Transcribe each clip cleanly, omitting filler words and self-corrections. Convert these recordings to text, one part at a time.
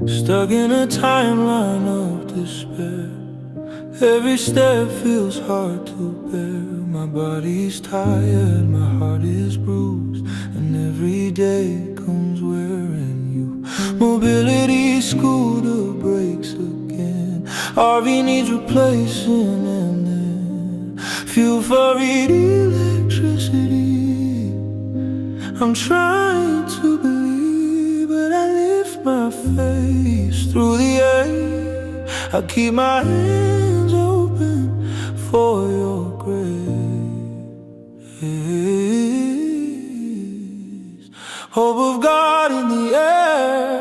Stuck in a timeline of despair. Every step feels hard to bear. My body's tired, my heart is bruised, and every day comes wearing you. Mobility scooter breaks again. RV needs replacing, and then fuel for electricity. I'm trying to believe, but I lift my face through the air. I keep my hands open for your grace. Hope of God in the air,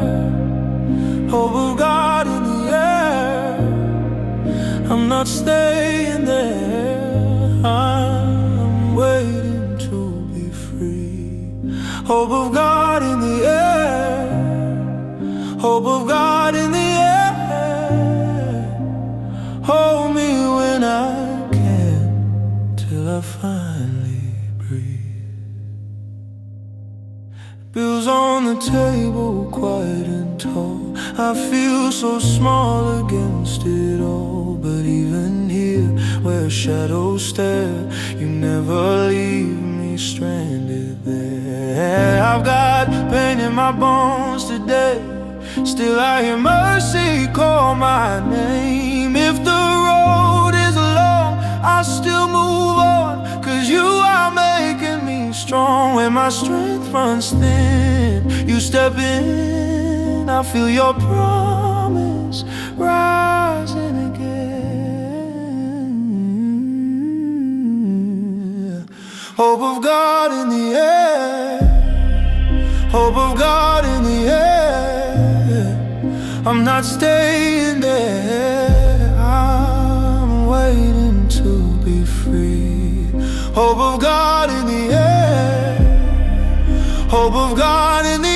hope of God in the air. I'm not staying there, I'm waiting to be free. Hope of God in the air, hope of God in the air. Hold me when I can, till I finally breathe. Bills on the table, quiet and tall. I feel so small against it all. But even here, where shadows stare, you never leave me stranded there. I've got pain in my bones today, still I hear mercy call my name. If the road is long, I still move on, 'cause you are making me strong. When my strength runs thin, you step in. I feel your promise rising again. Hope of God in the air, hope of God in the air. I'm not staying there, I'm waiting to be free. Hope of God in the air, hope of God in the air.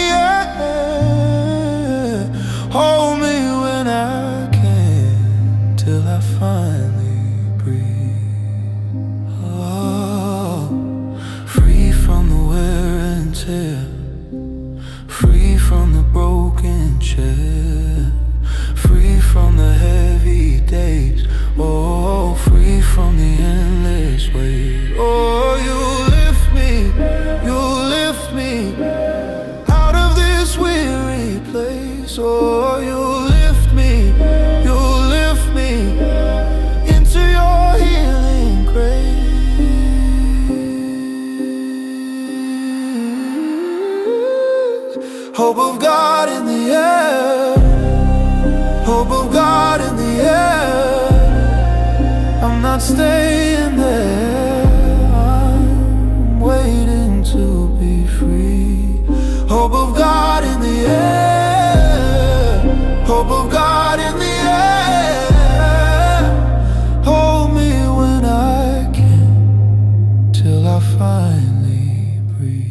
Hold me when I can, till I finally breathe. Oh, free from the wear and tear, free from the broken chair, free from the heavy days. Oh, free from the endless weight. Oh, you lift me out of this weary place. Oh, you lift me into your healing grace. Hope of God in the air, hope of God in the air. I'm not staying there, I'm waiting to be free. Hope of God in the air, hope of God in the air. Hold me when I can, till I finally breathe.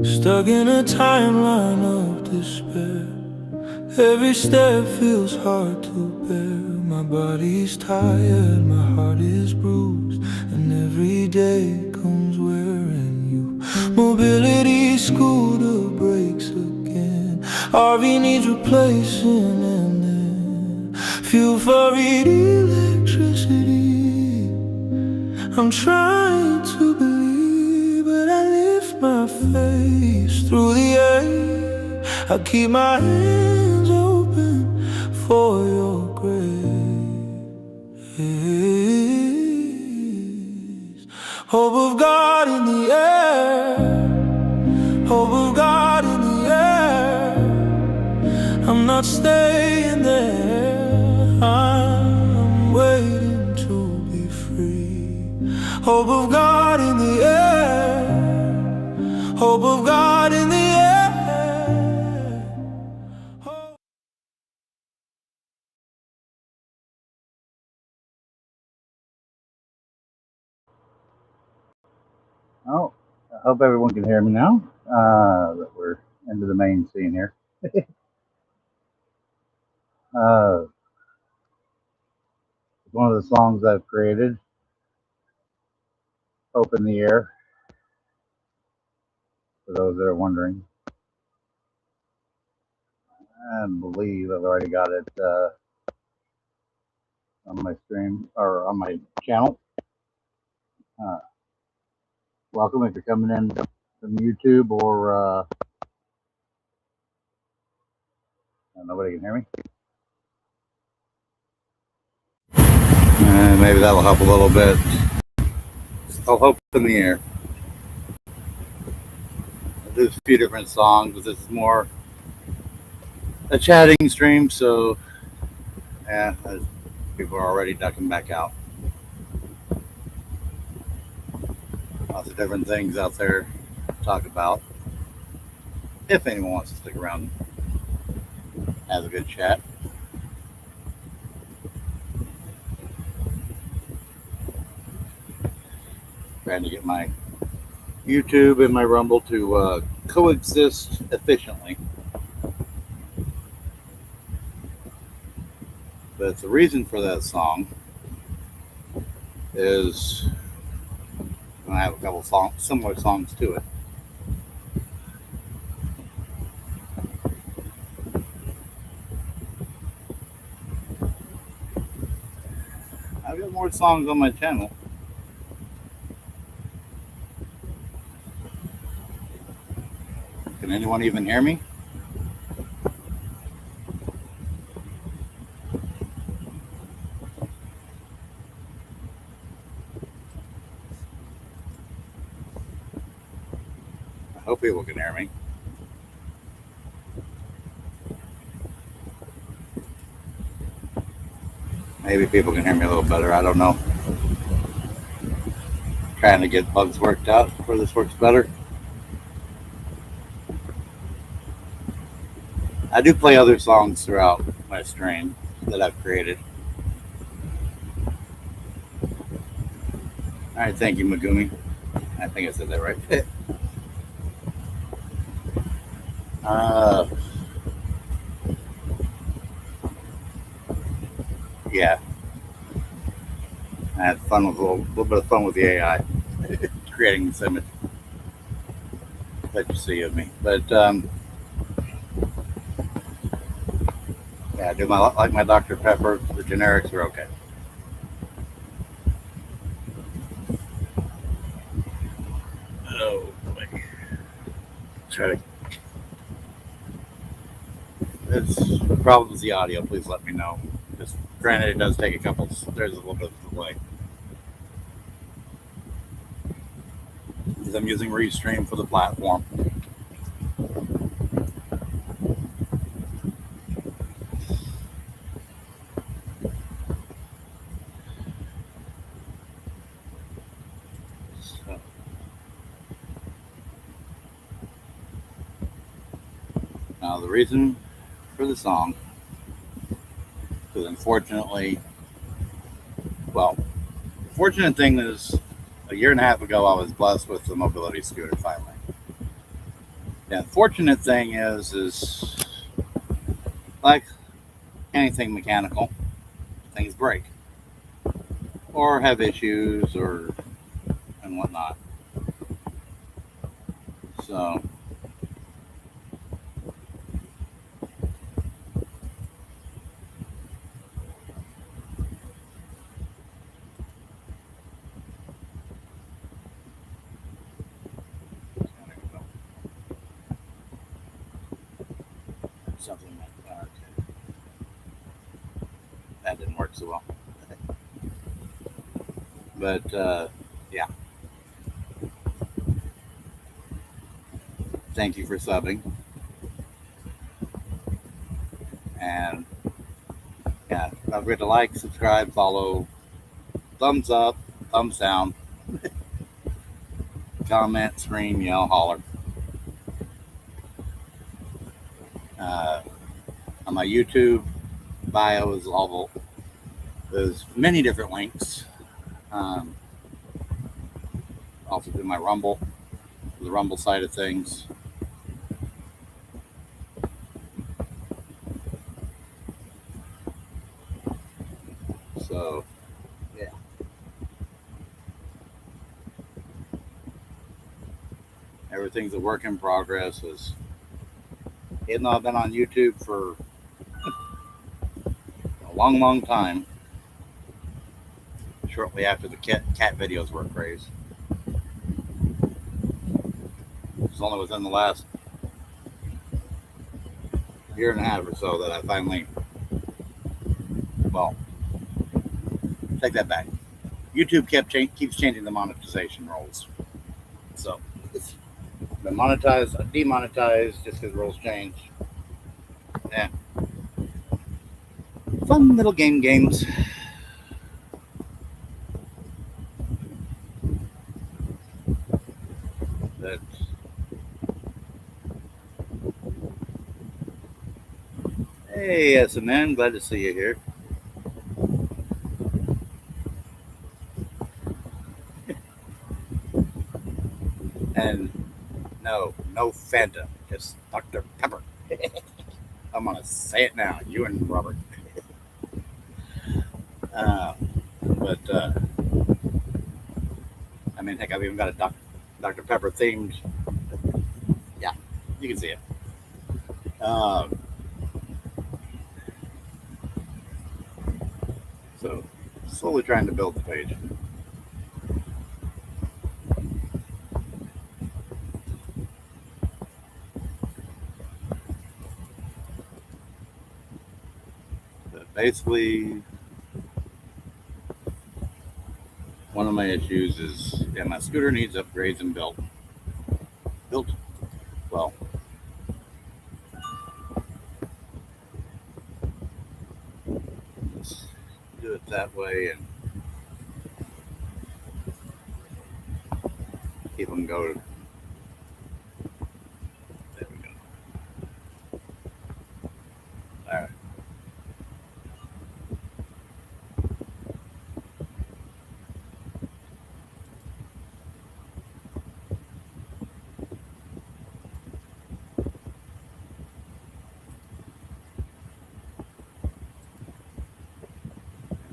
Stuck in a timeline of despair. Every step feels hard to bear. My body's tired, my heart is bruised, and every day comes wearing you. Mobility scooter breaks again. RV needs replacing, and then fuel for electricity. I'm trying to believe, but I lift my face through the air. I keep my hands open for your grace. Hope of God in the air, hope of God in the air. I'm not staying there, I'm waiting to be free. Hope of God in the air, hope of God in the air. Oh, I hope everyone can hear me now. That we're into the main scene here. uh, it's one of the songs I've created. Open the Air, for those that are wondering. I believe I've already got it on my stream or on my channel. Uh, Welcome if you're coming in from YouTube or nobody can hear me. Maybe that'll help a little bit. I'll open the air. There's a few different songs, but this is more a chatting stream, so yeah, people are already ducking back out. Lots of different things out there to talk about. If anyone wants to stick around and have a good chat. Trying to get my YouTube and my Rumble to coexist efficiently. But the reason for that song is I have a couple similar songs to it. I've got more songs on my channel. Can anyone even hear me? I hope people can hear me. Maybe people can hear me a little better. I don't know. Trying to get bugs worked out where this works better. I do play other songs throughout my stream that I've created. All right, thank you, Megumi. I think I said that right. Yeah, I had fun with a little bit of fun with the AI, creating this image that you see of me. But yeah, I do like my Dr. Pepper. The generics are okay. Oh boy. Try to. If the problem is the audio, please let me know. Just granted, it does take a couple. There's a little bit of delay because I'm using Restream for the platform. So, now the reason for the song, because unfortunately, well, the fortunate thing is a year and a half ago I was blessed with the mobility scooter finally. The unfortunate thing is like anything mechanical, things break or have issues or and whatnot. So something like that. Okay. That didn't work so well. But yeah, thank you for subbing. And yeah, don't forget to like, subscribe, follow, thumbs up, thumbs down, comment, scream, yell, holler. On my YouTube bio is all there's many different links. Also do my Rumble, the Rumble side of things. So, yeah. Everything's a work in progress. Even though I've been on YouTube for a long, long time, shortly after the cat videos were a craze. It's only within the last year and a half or so that I finally, well, take that back. YouTube keeps changing the monetization rules. So it's been monetized, demonetized just because rules change. Yeah. Fun little games. But hey, SMN, glad to see you here. And no Fanta, just Dr. Pepper. I'm gonna say it now, you and Robert. But I mean, heck, I've even got a Dr. Pepper themed. Yeah, you can see it. So slowly trying to build the page. But basically, one of my issues is, yeah, my scooter needs upgrades and built. Well, let's do it that way and keep them going. There we go. All right.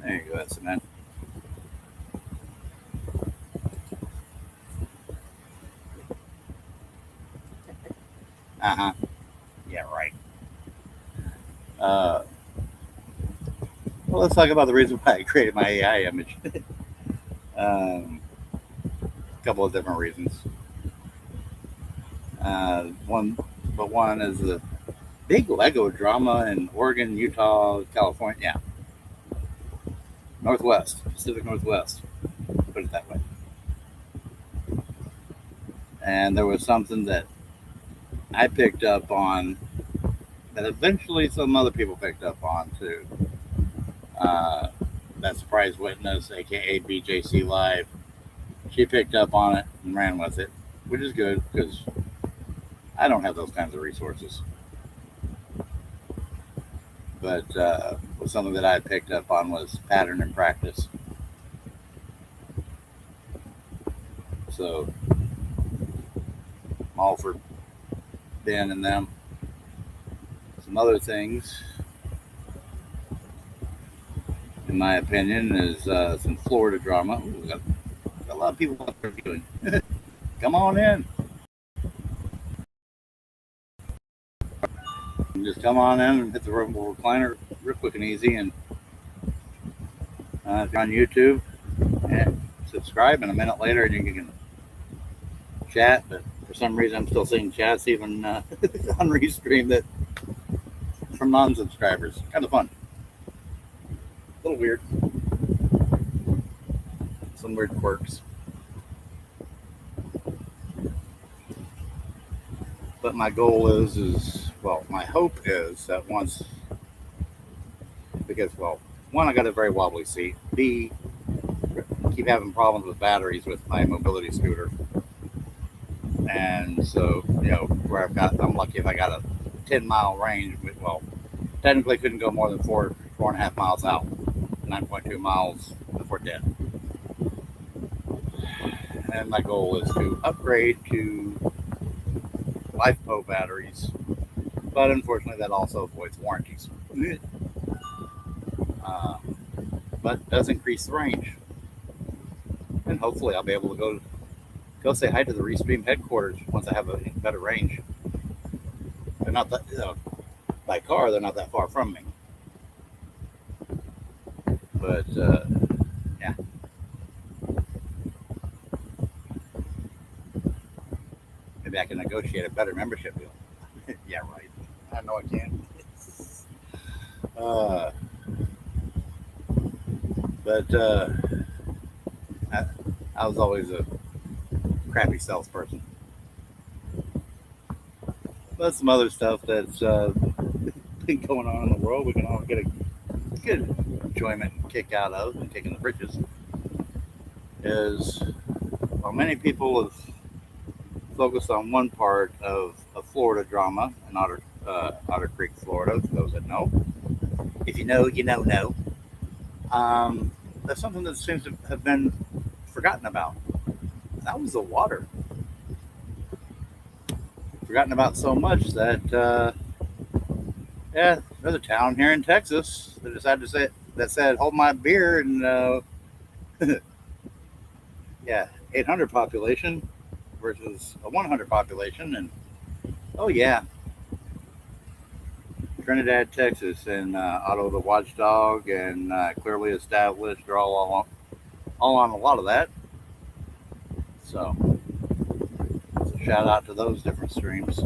There you go, that's cement. Uh-huh. Yeah, right. Well, let's talk about the reason why I created my AI image. A couple of different reasons. One is the big Lego drama in Oregon, Utah, California. Yeah. Northwest, Pacific Northwest, put it that way. And there was something that I picked up on that eventually some other people picked up on too. That surprise witness, aka BJC Live, she picked up on it and ran with it, which is good because I don't have those kinds of resources. But something that I picked up on was pattern and practice. So I'm all for Ben and them. Some other things, in my opinion, is some Florida drama. Ooh, we got a lot of people out there viewing. Come on in. Just come on in and hit the recliner real quick and easy. And if you're on YouTube, and subscribe. And a minute later, you can chat. But for some reason, I'm still seeing chats even on Restream that from non-subscribers. Kind of fun. A little weird. Some weird quirks. But my goal is, well, my hope is that once, because, well, one, I got a very wobbly seat. B, keep having problems with batteries with my mobility scooter. And so, where I'm lucky if I got a 10-mile range. Well, technically couldn't go more than 4.5 miles out. 9.2 miles before dead. And my goal is to upgrade to LiFePO batteries, but unfortunately that also avoids warranties. Uh, but does increase the range, and hopefully I'll be able to go say hi to the Restream headquarters once I have a better range. They're not that by car; they're not that far from me. But yeah, maybe I can negotiate a better membership deal. Yeah, right. I know I can. Uh, but I, I was always a crappy salesperson. But some other stuff that's been going on in the world, we can all get a good enjoyment and kick out of and kicking the britches. Is while many people have focused on one part of a Florida drama in Otter Creek, Florida, for those that know. If you know, you know. That's something that seems to have been forgotten about. That was the water. Forgotten about so much that, yeah, there's a town here in Texas that decided to say that said, "Hold my beer," and yeah, 800 population versus a 100 population, and oh yeah, Trinidad, Texas, and Otto the Watchdog, and Clearly Established are all on a lot of that. So, shout out to those different streams.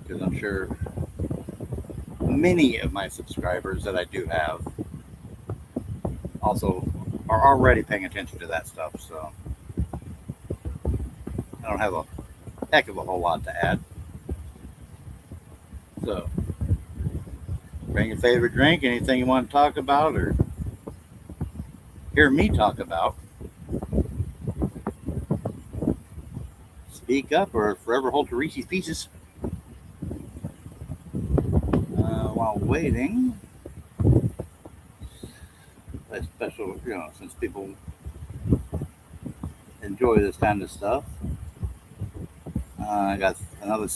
Because I'm sure many of my subscribers that I do have also are already paying attention to that stuff. So, I don't have a heck of a whole lot to add. So, bring your favorite drink, anything you want to talk about or hear me talk about. Speak up or forever hold to Reese's Pieces. While waiting, a special, since people enjoy this kind of stuff, I got another,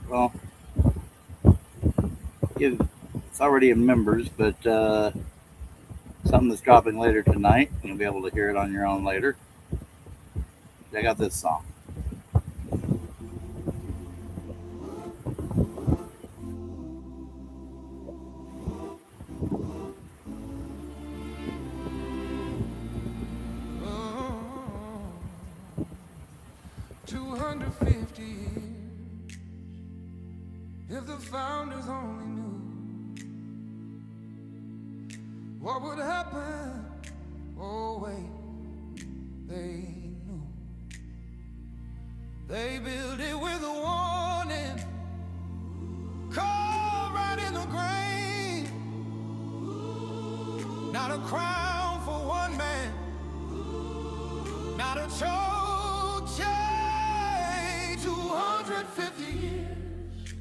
well, it's already in members, but something that's dropping later tonight. You'll be able to hear it on your own later. Check out this song. If the founders only knew what would happen, oh wait, they knew. They built it with a warning, caught right in the grain. Not a crown for one man, not a choke chain. 250 years.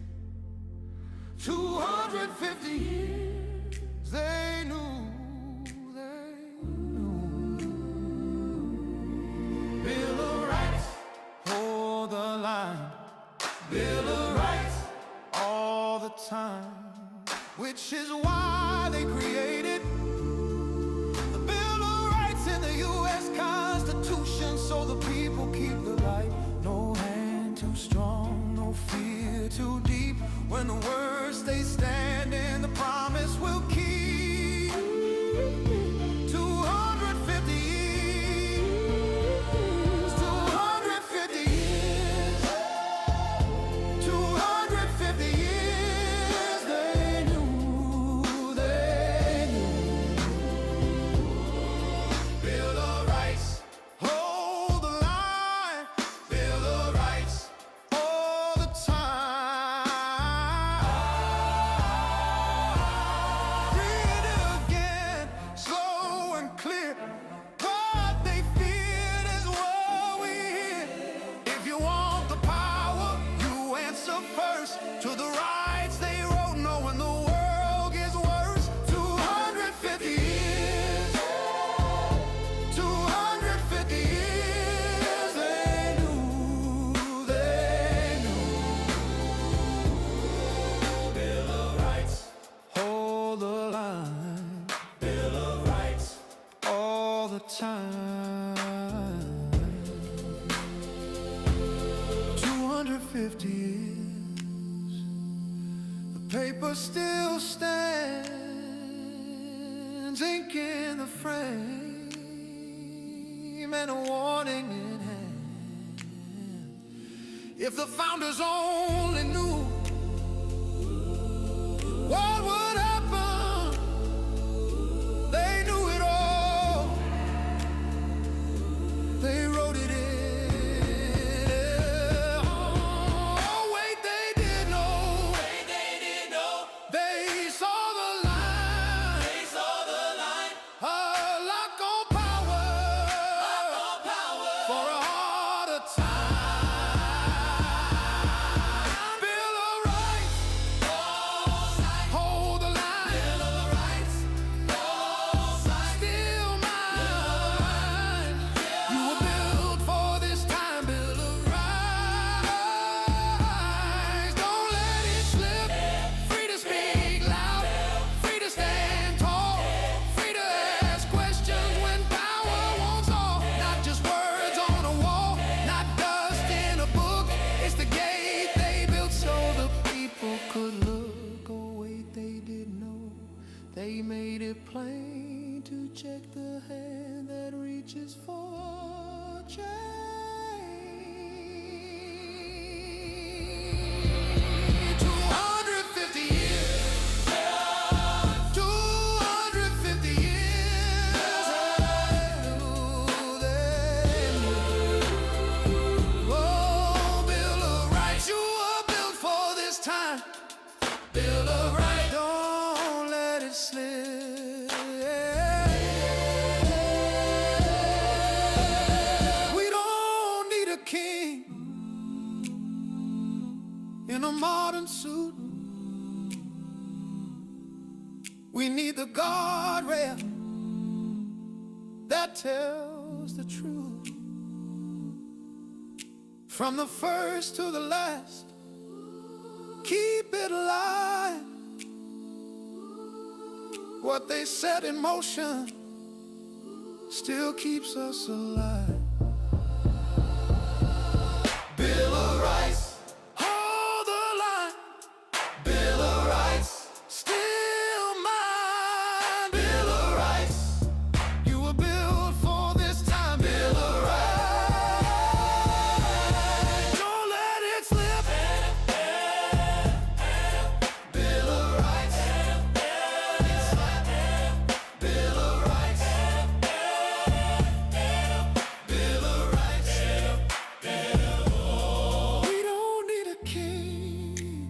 250 years, they knew. Bill of Rights, hold the line. Bill of Rights, all the time. Which is why they created the Bill of Rights in the U.S. Constitution, so the people keep the light. No hand too strong, no fear too deep. When the words they stand in, the promise will keep. 250 years, 250 years, 250 years, they knew, they knew. Bill of Rights, hold the line. Bill of Rights, all the time. To the rights they wrote, knowing the world gets worse. 250 Paper still stands, ink in the frame, and a warning in hand. If the founders only knew what would happen, they knew it all. They wrote it in. Oh, wait, they did know. They saw the line. A lock on power. For a harder time. Bill of Rights. Hold the line. Still mine. You were built for this time. Bill of Rights. Don't let it slip. Free to speak loud. Free to stand tall. Free to ask questions when power wants all. Not just words on a wall. Not dust in a book. It's the gate they built so the people could look. Oh wait, they didn't know. They made it plain to check the hand that reaches for change. 250 years. 250 years. Oh, Bill of Rights, you were built for this time. Bill of Rights, don't let it slip. We don't need a king in a modern suit. We need the guardrail that tells the truth. From the first to the last, keep it alive. What they set in motion still keeps us alive. Bill of Rights, hold the line. Bill of Rights, still mine. Bill of Rights, you were built for this time. Bill of Rights, don't let it slip. Bill of Rights, Bill of Rights, Bill of Rights. We don't need a king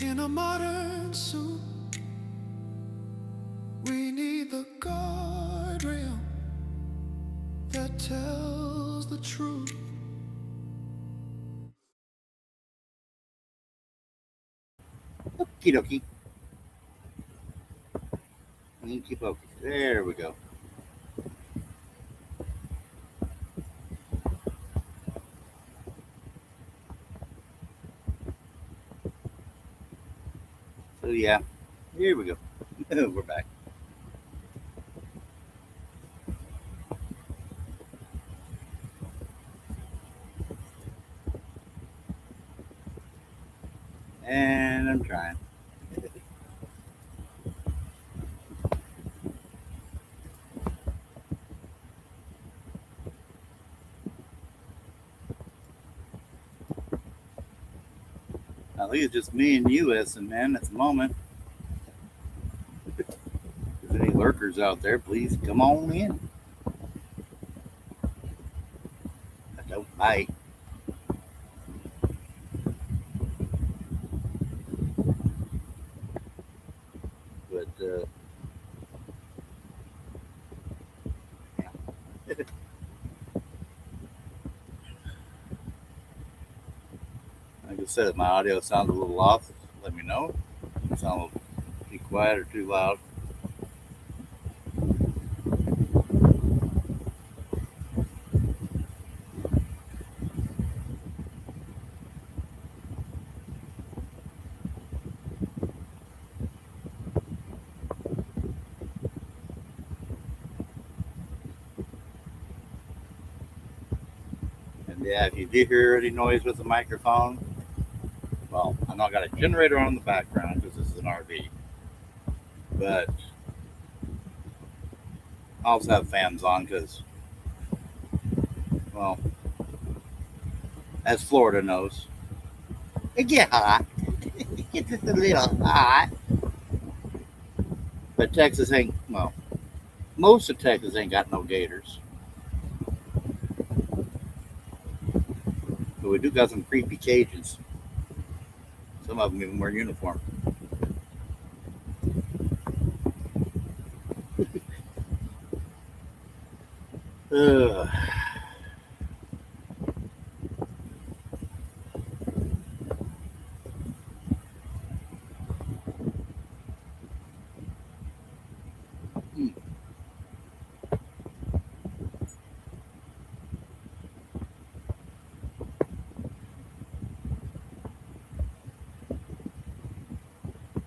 in a modern suit. We need the guardrail that tells the truth. Okie dokie. Okie dokie. There we go. So yeah, here we go. We're back. And I'm trying. I think it's just me and you, S&Men, at the moment. If there's any lurkers out there, please come on in. I don't bite. But, yeah. Like I said, if my audio sounds a little off, let me know. It sounds too quiet or too loud. And yeah, if you do hear any noise with the microphone, Well, I'm not got a generator on in the background because this is an RV, but I also have fans on because, well, as Florida knows, it get hot. It gets just a little hot. But Texas ain't, well, most of Texas ain't got no gators. But we do got some creepy Cajuns. Some of them even wear uniform. Ugh. Hmm.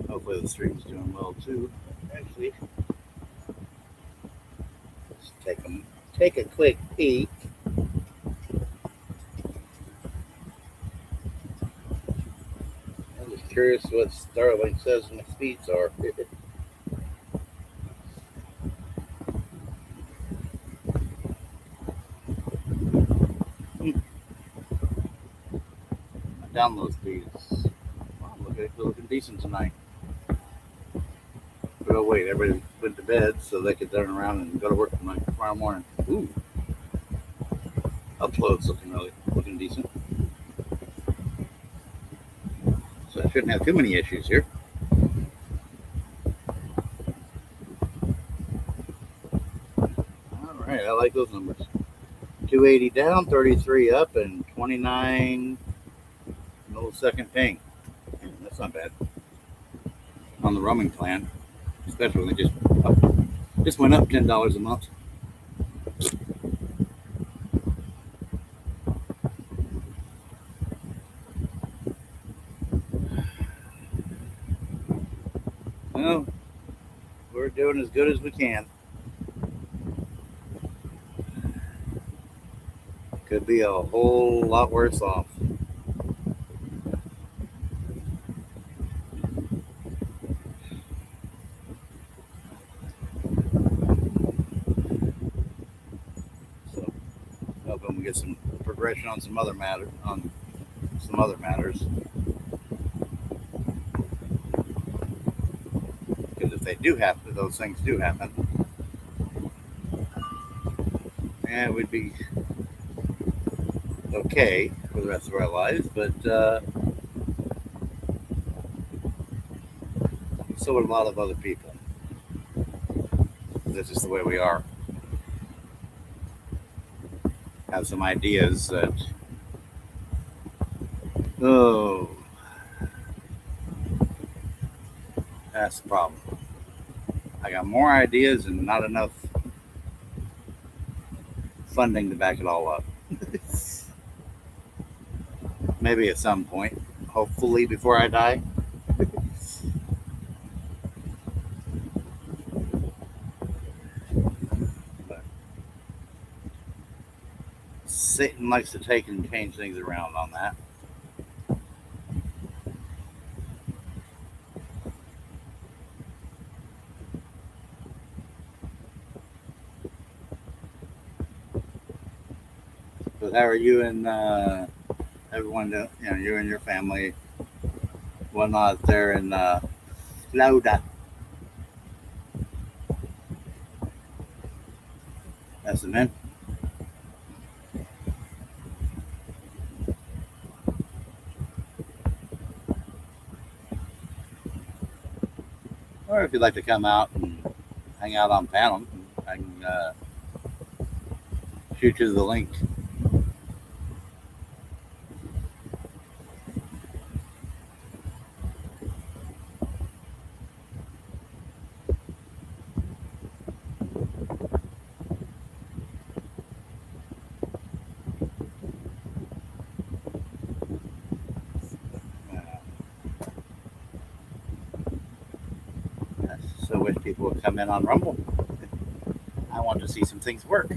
Hopefully the stream's doing well too. Actually, let's take a quick peek. I'm just curious what Starlink says my speeds are. My download speeds. Wow, they're looking decent tonight. But oh wait, everybody went to bed so they could turn around and go to work tomorrow morning. Ooh, upload's looking decent. So I shouldn't have too many issues here. All right, I like those numbers. 280 down, 33 up, and 29 millisecond ping. That's not bad on the roaming plan, especially when they just went up $10 a month. Well, we're doing as good as we can. Could be a whole lot worse off. So, hoping we get some progression on some other matters. Because if they do happen, those things do happen, and we'd be okay for the rest of our lives. But so would a lot of other people. That's just the way we are. Have some ideas that, oh, that's the problem. I got more ideas and not enough funding to back it all up. Maybe at some point, hopefully before I die. But Satan likes to take and change things around on that. But how are you and everyone? You and your family, whatnot there in Florida? That's the man. Or if you'd like to come out and hang out on panel, I can shoot you the link. So wish people would come in on Rumble. I want to see some things work.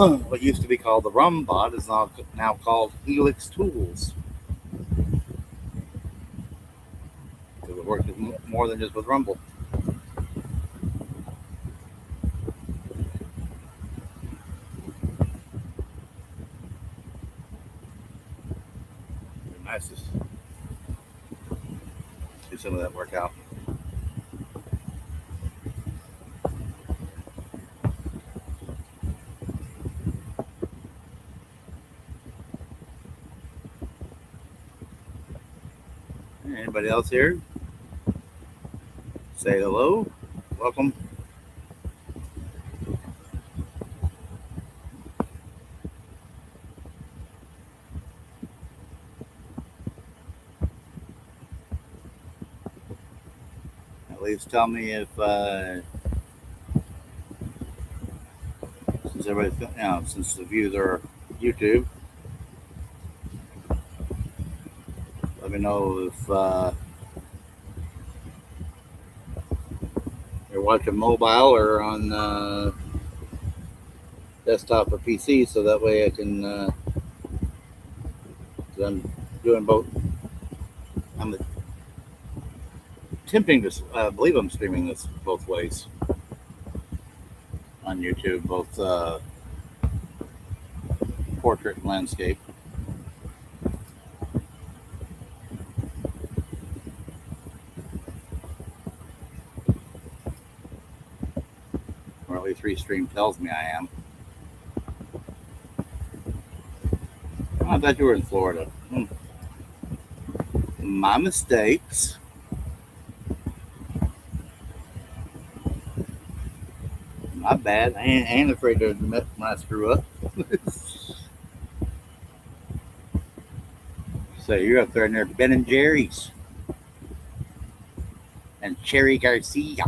what used to be called the Rum Bot is now called Helix Tools. Because it works with more than just with Rumble. It'd be nice to do some of that work out. Anybody else here? Say hello. Welcome. At least tell me if since everybody's since the views are YouTube, let me know if you're watching mobile or on desktop or PC, so that way I can. 'Cause I'm doing both. I'm attempting to. I believe I'm streaming this both ways on YouTube, both portrait and landscape. Or at least Restream tells me I am. I thought you were in Florida. My mistakes. My bad. I ain't afraid to admit when I screw up. So you're up there near Ben and Jerry's and Cherry Garcia.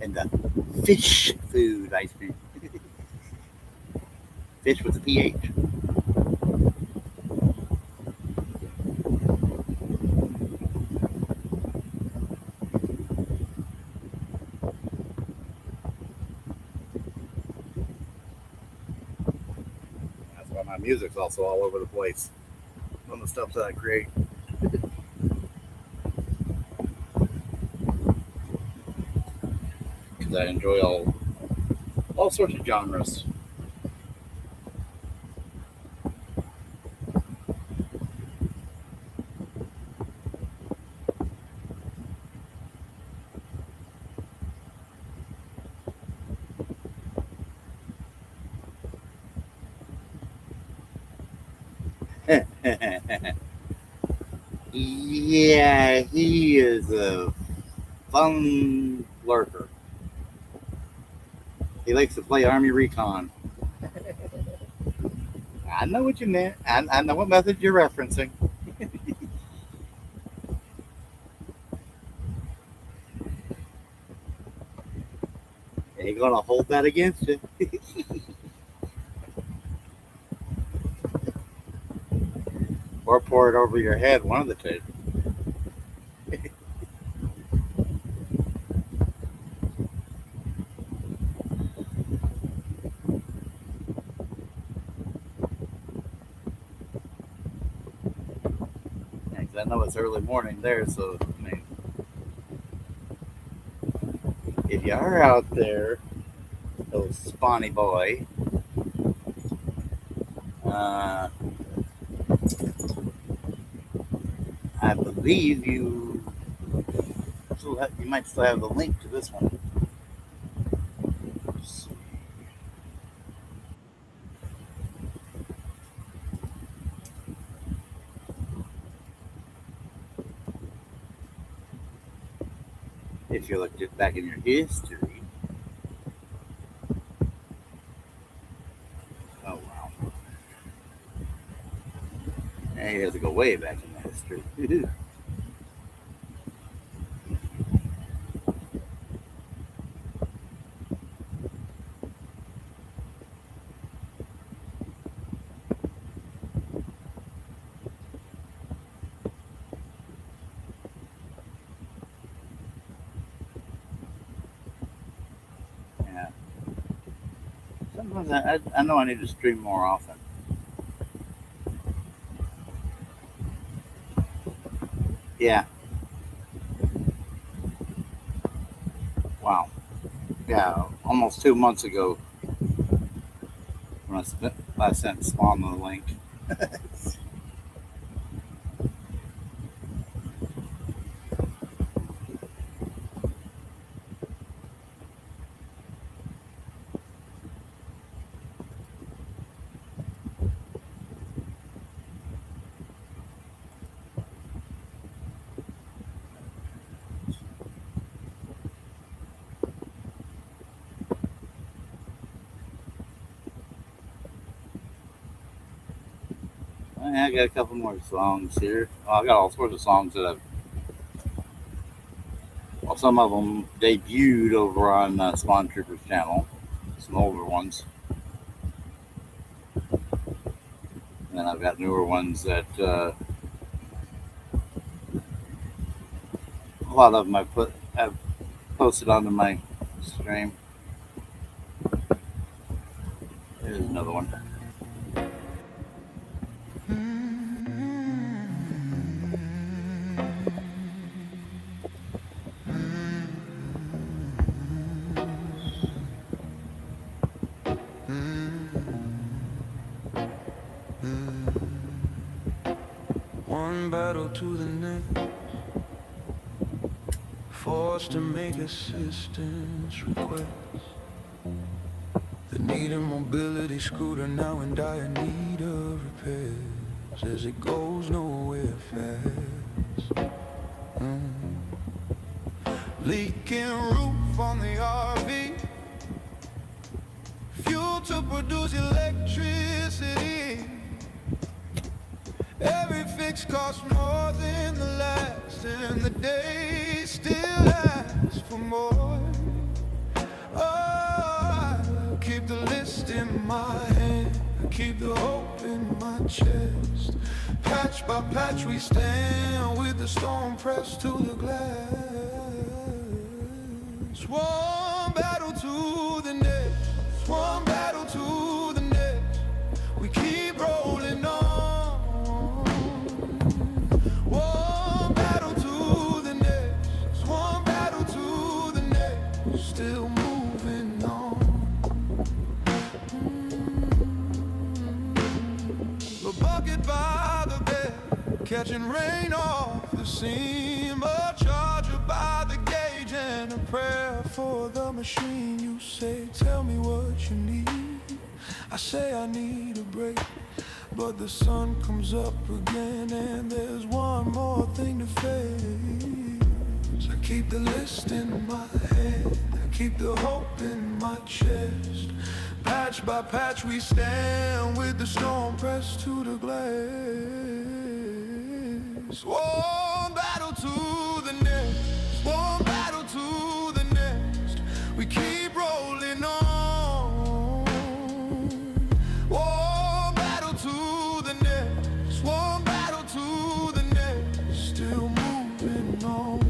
And the fish food ice cream. Fish with a PH. That's why my music's also all over the place on the stuff that I create. Because I enjoy all sorts of genres. Yeah, he is a fun lurker. He likes to play Army Recon. I know what you meant. I know what method you're referencing. Ain't gonna hold that against you. Or pour it over your head, one of the two. I know it's early morning there, so I mean, if you are out there, little spawny boy, I believe you might still have the link to this one. If you looked back in your history. Oh wow. And you have to go way back in the history. Sometimes I know I need to stream more often. Yeah. Wow. Yeah. Almost 2 months ago when I sent Spawn the link. I got a couple more songs here. I got all sorts of songs that I've. Well, some of them debuted over on Spawn Trooper's channel. Some older ones, and then I've got newer ones that a lot of them I've posted onto my stream. Here's another one. One battle to the next, forced to make assistance requests. The need of mobility scooter now in dire need of repairs, as it goes nowhere fast. Leaking roof on the RV, fuel to produce electricity. Every fix costs more than the last, and the day still asks for more. Oh, I keep the list in my hand, I keep the hope in my chest. Patch by patch we stand, with the storm pressed to the glass. One battle to the next, one battle to the next. We keep rolling on. One battle to the next, one battle to the next. Still moving on. A bucket by the bed, catching rain off the seam. A charger by the gauge and a prayer for the machine. You say, tell me what you need. I say I need a break, but the sun comes up again and there's one more thing to face. I keep the list in my head, I keep the hope in my chest. Patch by patch we stand, with the storm pressed to the glass. One battle to the next, one battle to the next. We keep rolling on. One battle to the next, one battle to the next. Still moving on.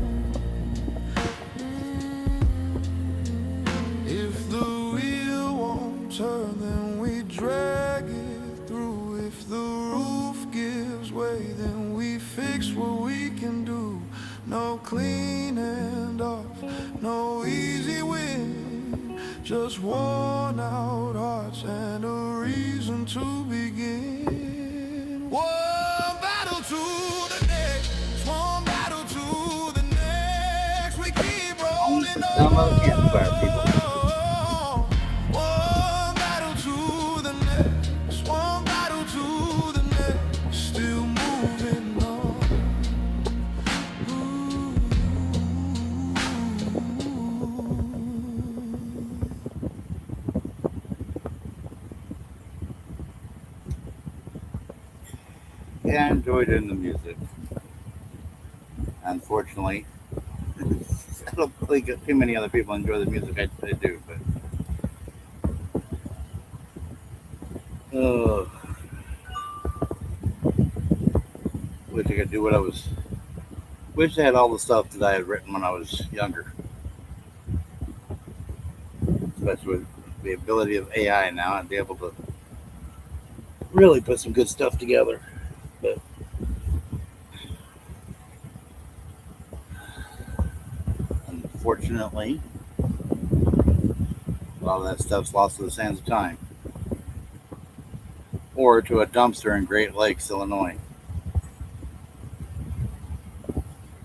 If the wheel won't turn, then we drag it through. If the roof gives way, then we fix what we can do. No clean and off, no easy win, just worn out hearts and a reason to begin. One battle to the next, one battle to the next. We keep rolling on. Download Campfire, people. One battle to the next, one battle to the next. Still moving on. Yeah, I enjoy doing the music. Unfortunately, I don't think too many other people enjoy the music I do, but wish I could do what I was. Wish I had all the stuff that I had written when I was younger, especially the ability of AI now and be able to really put some good stuff together. But unfortunately, a lot of that stuff's lost to the sands of time or to a dumpster in Great Lakes, Illinois.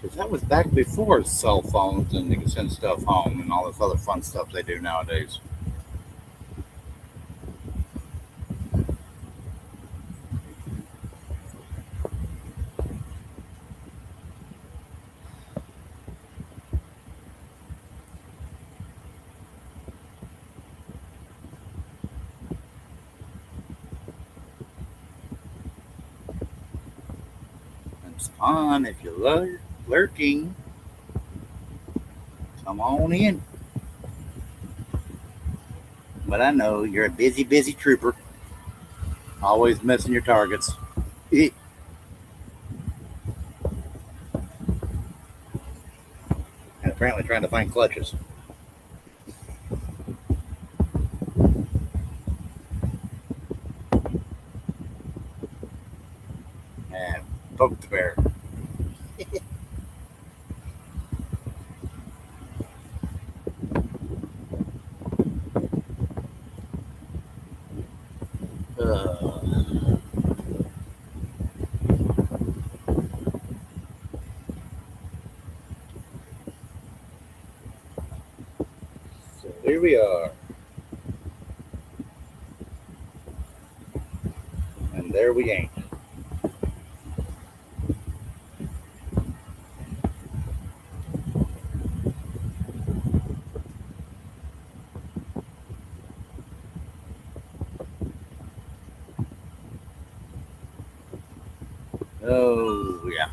Because that was back before cell phones and you can send stuff home and all this other fun stuff they do nowadays. It's fun if you love lurking. Come on in. But I know you're a busy, busy trooper. Always missing your targets. And apparently trying to find clutches. And poke the bear. So here we are. And there we ain't. Oh, yeah.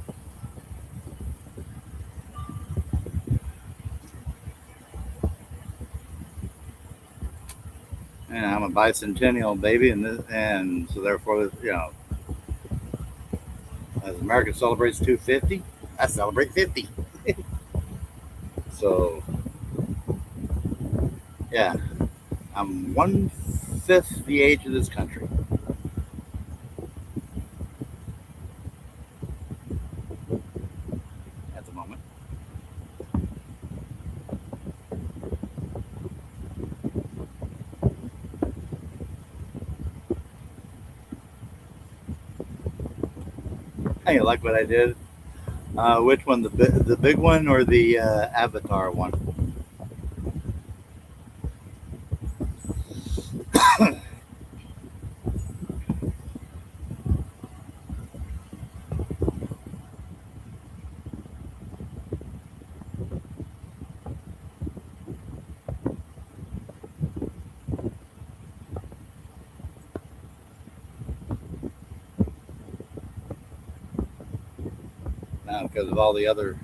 And I'm a bicentennial baby, and so therefore, as America celebrates 250, I celebrate 50. So, yeah, I'm 1/5 the age of this country at the moment. Hey, you like what I did? Which one, the big one or the Avatar one? Now, because of all the other.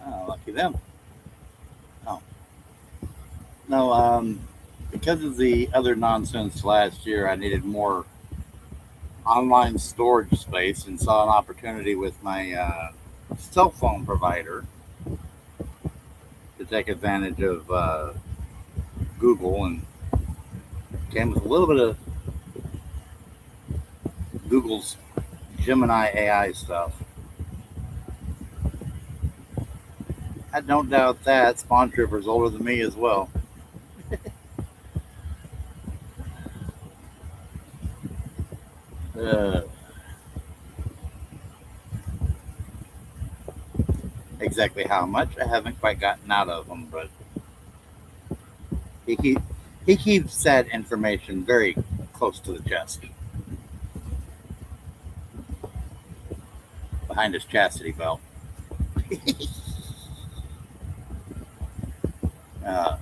Oh, lucky them. Oh. No, because of the other nonsense last year, I needed more online storage space and saw an opportunity with my cell phone provider to take advantage of Google and came with a little bit of Google's Gemini AI stuff. I don't doubt that. Spawn Trooper's older than me as well. uh, exactly how much I haven't quite gotten out of him, but he keeps that information very close to the chest, behind his chastity belt. uh,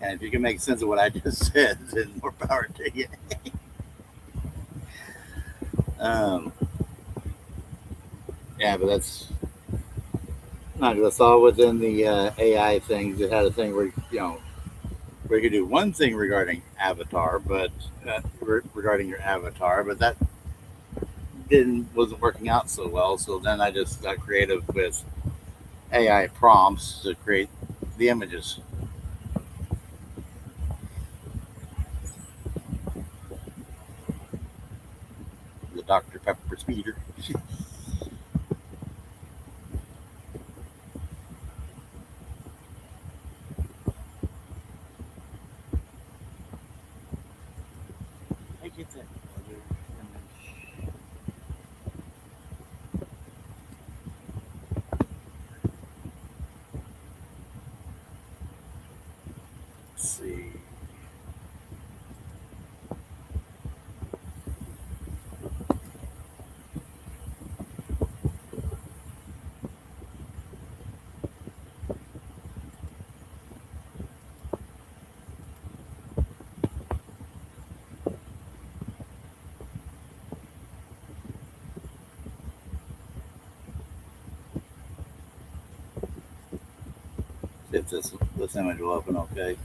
and if you can make sense of what I just said, then more power to you. Yeah, but that's I saw within the AI things, it had a thing where where you could do one thing regarding avatar, but regarding your avatar, but that didn't wasn't working out so well. So then I just got creative with AI prompts to create the images. The Dr. Pepper speeder. I get that other image. Let's see. See if this image will open okay.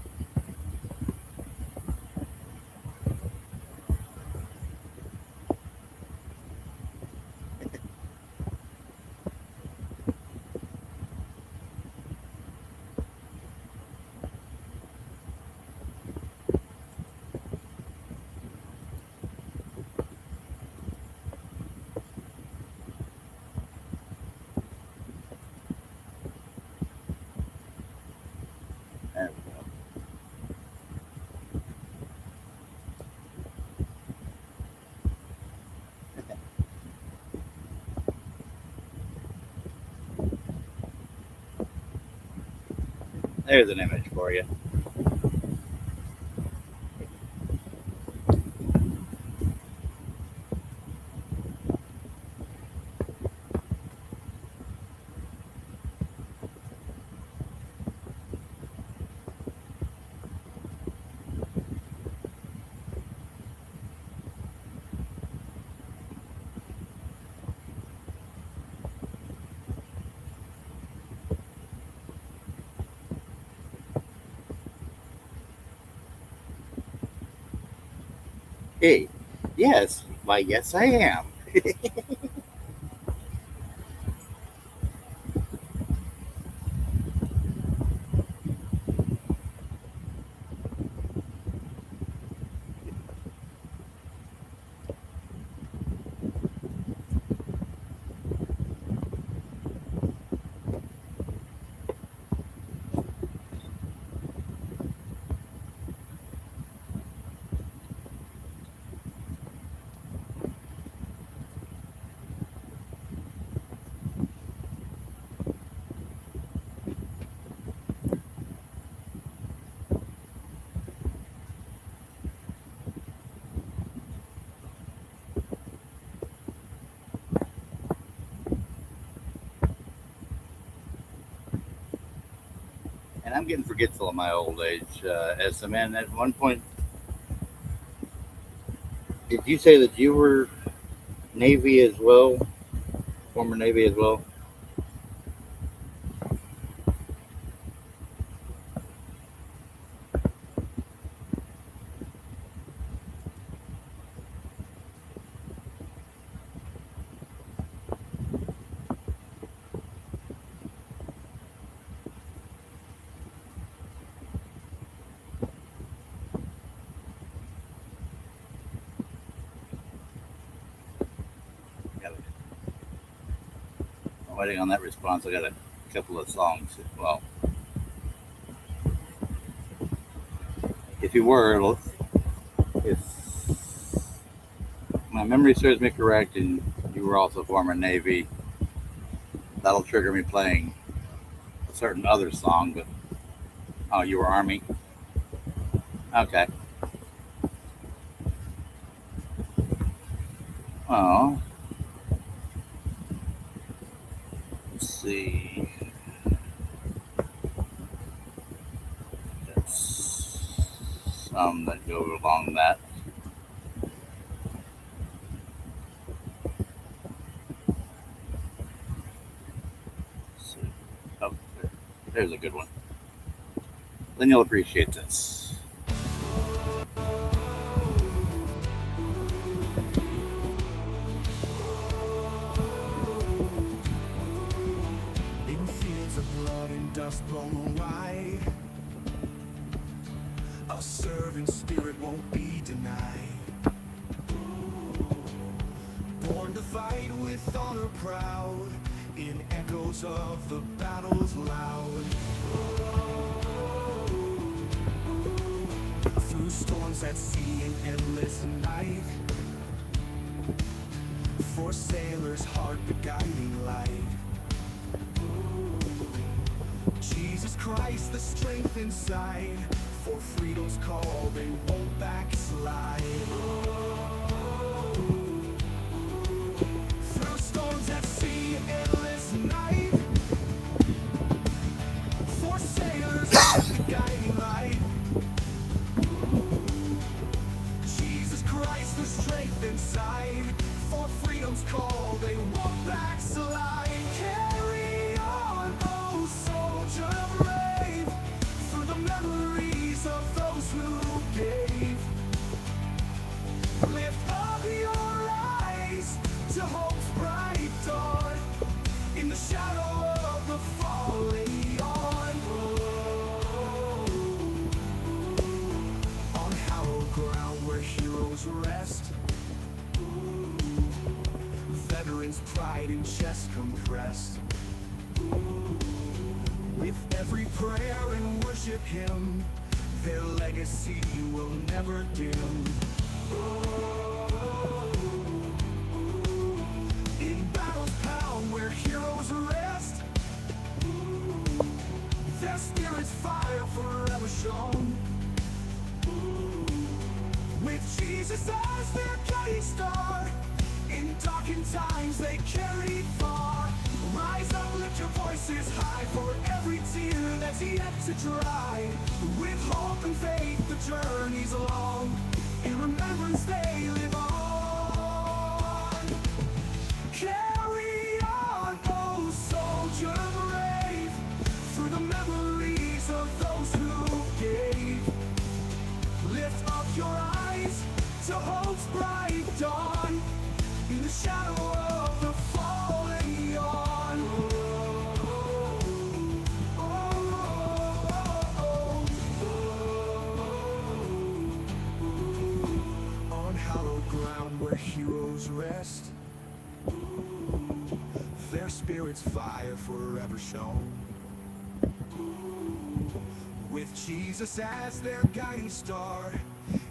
There we go. There's an image for you. Hey, yes, why, yes, I am. And I'm getting forgetful of my old age. As a man, at one point, did you say that you were Navy as well? Former Navy as well? Got I'm waiting on that response. I got a couple of songs. Well, if you were, if my memory serves me correct, and you were also former Navy, that'll trigger me playing a certain other song. But oh, you were Army. Okay. Oh, let's see. That's some that go along that. Let's see. There's a good one. Then you'll appreciate this. In fields of blood and dust blown away, a servant spirit won't be denied. Born to fight with honor proud, in echoes of the battles loud. Through storms at sea and endless night, for sailors' heart the guiding light. Jesus Christ, the strength inside, for freedom's call they won't backslide. Through storms at sea and endless night, for sailors heart the guiding light. Jesus Christ, the strength inside, for freedom's call they won't backslide. Carry on, oh soldier brave, through the memories of those who gave. Lift up your eyes to hope's bright dawn, in the shadow of the falling yawn. On hallowed ground where heroes rest, veterans' pride in chest compressed. With every prayer and worship hymn, their legacy will never dim. In battle's pound where heroes rest, their spirits' fire forever shone. With Jesus as their guiding star, in darkened times they carried far. Rise up, lift your voices high, for every tear that's yet to dry. With hope and faith the journey's long, in remembrance they live on. Carry on, oh soldier brave, through the memories of those who gave. Lift up your eyes to hope's bright dawn, in the shadow of the falling yawn. On hallowed ground where heroes rest, their spirits' fire forever shone. With Jesus as their guiding star,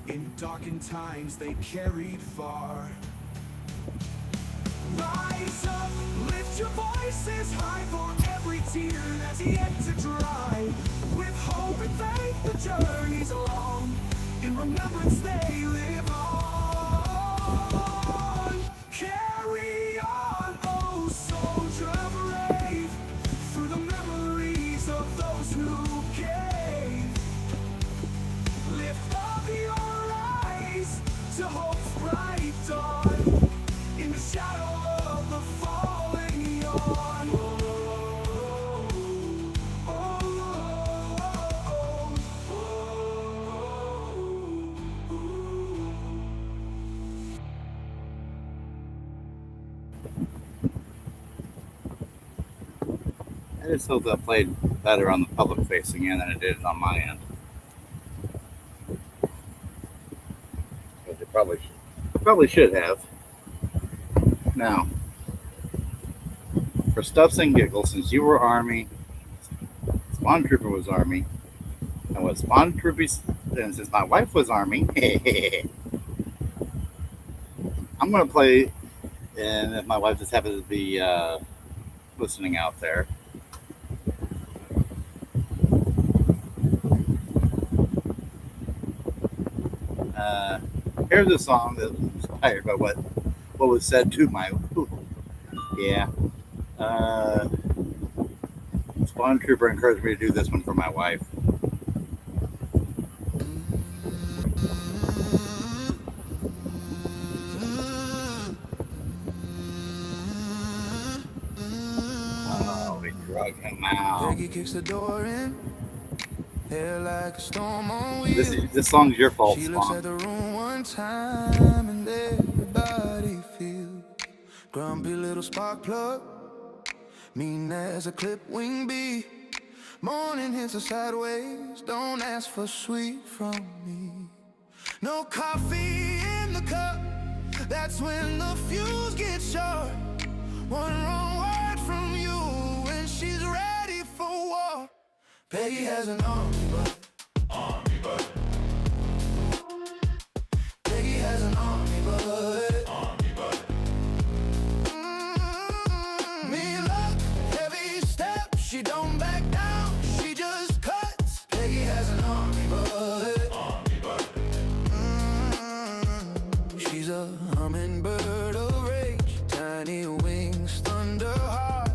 in darkened times they carried far. Rise up, lift your voices high, for every tear that's yet to dry. With hope and faith the journey's long, in remembrance they live on. Carry on, oh soldier brave, through the memories of those who gave. Lift up your eyes to hope's bright dawn, in the shadow of the falling yawn. I just hope that played better on the public facing end than it did on my end. But it probably should have. Now, for stuffs and giggles, since you were Army, Spawn Trooper was Army, and what Spawn Trooper, and since my wife was Army, I'm going to play, and if my wife just happens to be listening out there, here's a song that was inspired by what was said to my Spawn Trooper encouraged me to do this one for my wife. Oh, we drug him out. Peggy kicks the door in, hair like a storm on wheels. This song's your fault, She looks Spawn. at the room one time and everybody feels grumpy little spark plug, mean as a clip wing bee. Morning hits her sideways, don't ask for sweet from me. No coffee in the cup, that's when the fuse gets short. One wrong word from you and she's ready for war. Peggy has an army butt. Peggy has an army butt. Mean look, heavy step, she don't back down, she just cuts. Peggy has an army butt. She's a hummingbird of rage, tiny wings, thunder heart,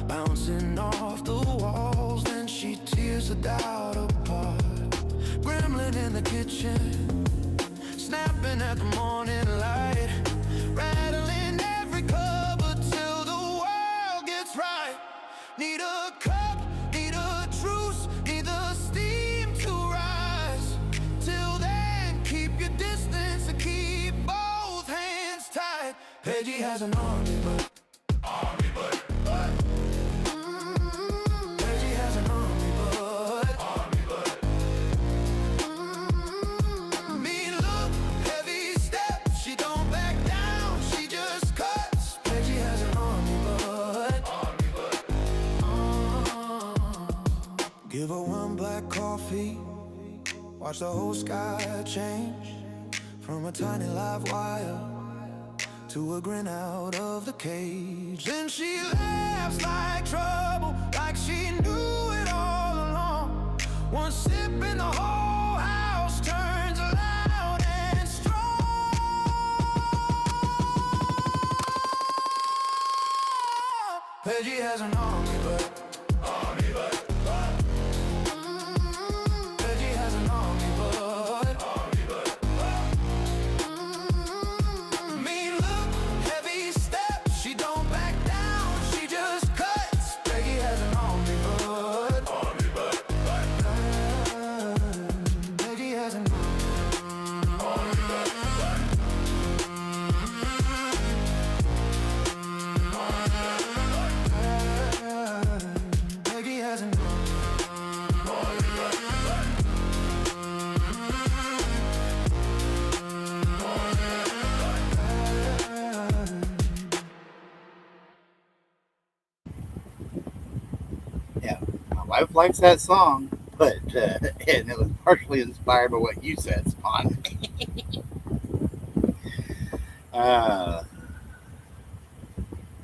bouncing off the walls, then she tears the doubt apart. Gremlin in the kitchen, snapping at the morning light, rattling every cup until the world gets right. Need a cup, need a truce, need the steam to rise. Till then, keep your distance and keep both hands tight. Peggy has an army butt. Peggy has an army butt. Mean look, heavy step, she don't back down, she just cuts. Peggy has an army butt. Give her one black coffee, watch the whole sky change, from a tiny live wire to a grin out of the cage. Then she laughs like trouble, like she knew it all along. One sip and the whole house turns loud and strong. Peggy has an army butt. Peggy has an army butt. Mean look, heavy step, she don't back down, she just cuts. Peggy has an army butt. Peggy has an army butt. Peggy has an Yeah, my wife likes that song, but and it was partially inspired by what you said, Spawn.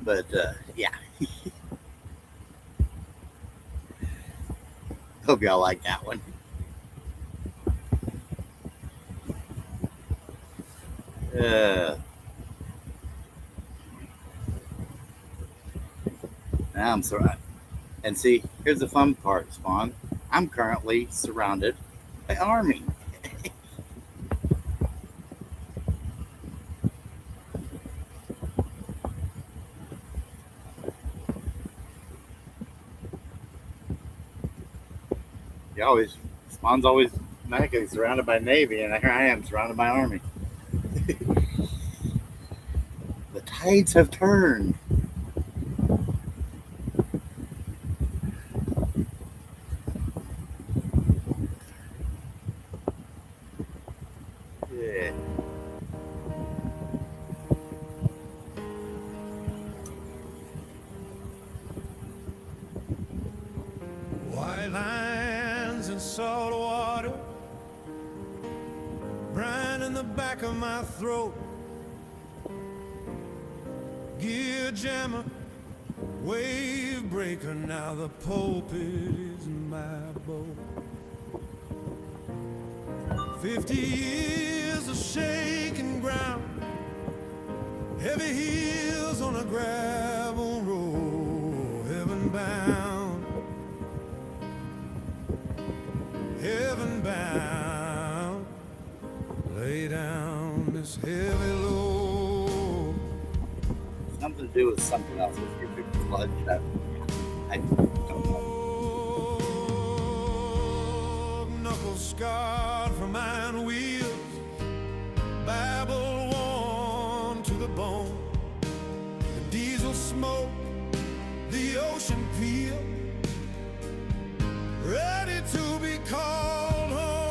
But yeah, hope y'all like that one. Now I'm surrounded. And see, here's the fun part, Spawn. I'm currently surrounded by army. Spawn's always mad because he's surrounded by Navy, and here I am surrounded by Army. The tides have turned. Yeah. white lines and salt water, brine in the back of my throat, gear jammer, wave breaker, now the pulpit is my boat. 50 years of shaking ground, heavy heels on a gravel road, heaven bound, heaven bound. Lay down this heavy load. Something to do with something else with your big blood. I don't know. scarred from iron wheels, Babel worn to the bone, the diesel smoke, the ocean peel, ready to be called home.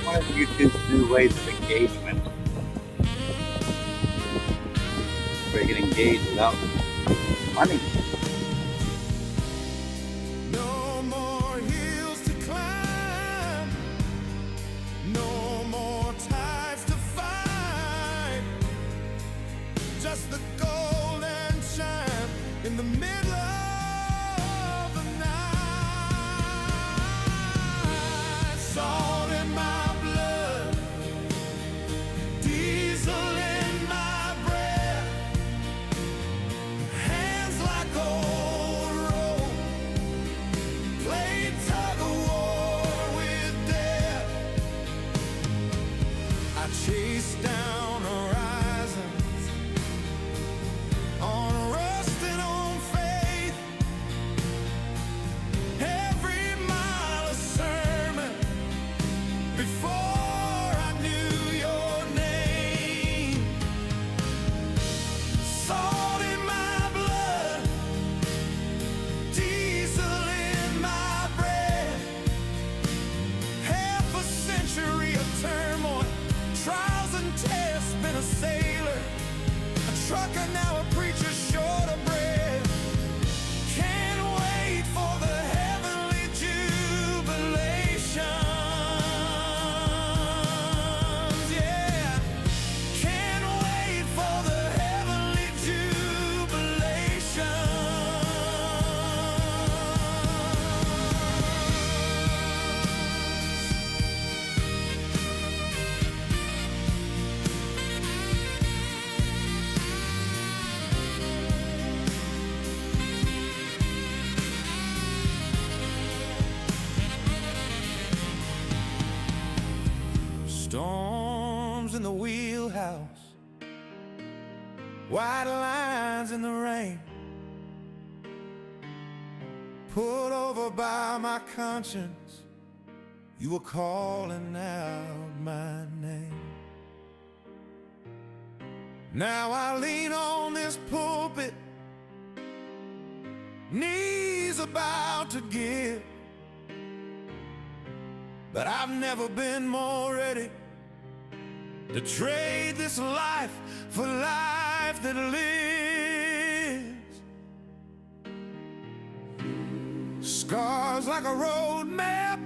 One of YouTube's new ways of engagement, where you can engage without money. No more hills to climb, no more tides to fight, just the golden chime in the middle of the night. Salt in my blood, diesel in my breath, hands like old rope, play tug of war with death. I chase down horizons on rust and on faith, every mile a sermon before I knew your name. Salt in my blood, diesel in my breath, half a century of turmoil, trials and tests, been a sailor, a trucker, now a preacher short of breath. Can't wait for the heavenly jubilations, yeah. Can't wait for the heavenly jubilations. Storms in the wheelhouse, white lines in the rain, pulled over by my conscience, you were calling out my name. Now I lean on this pulpit, knees about to give, but I've never been more ready to trade this life for life that lives. Scars like a road map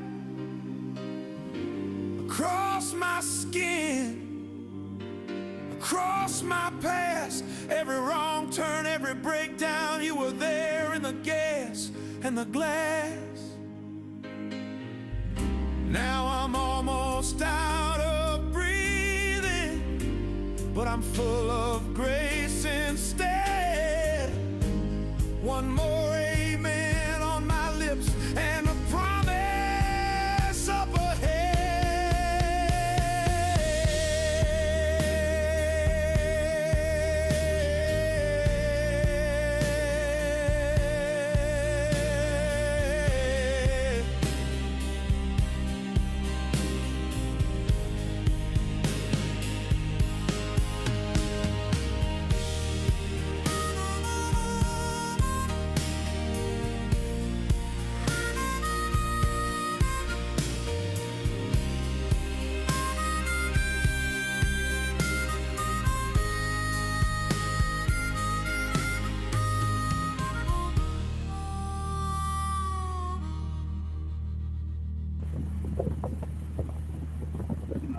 across my skin, across my past, every wrong turn, every breakdown, you were there in the gas and the glass. Now I'm almost out of breathing, but I'm full of grace instead. One more amen on my lips and a promise up ahead.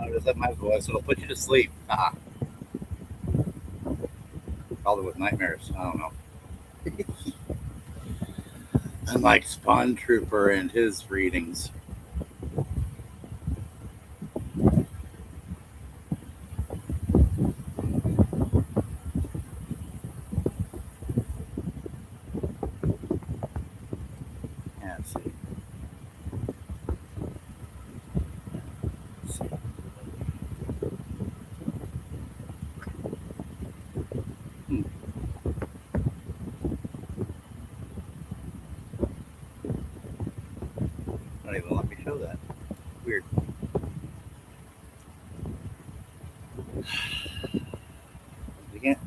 I just have my voice, it'll put you to sleep. Probably with nightmares. I don't know. Unlike Spawn Trooper and his readings. Yeah, let's see.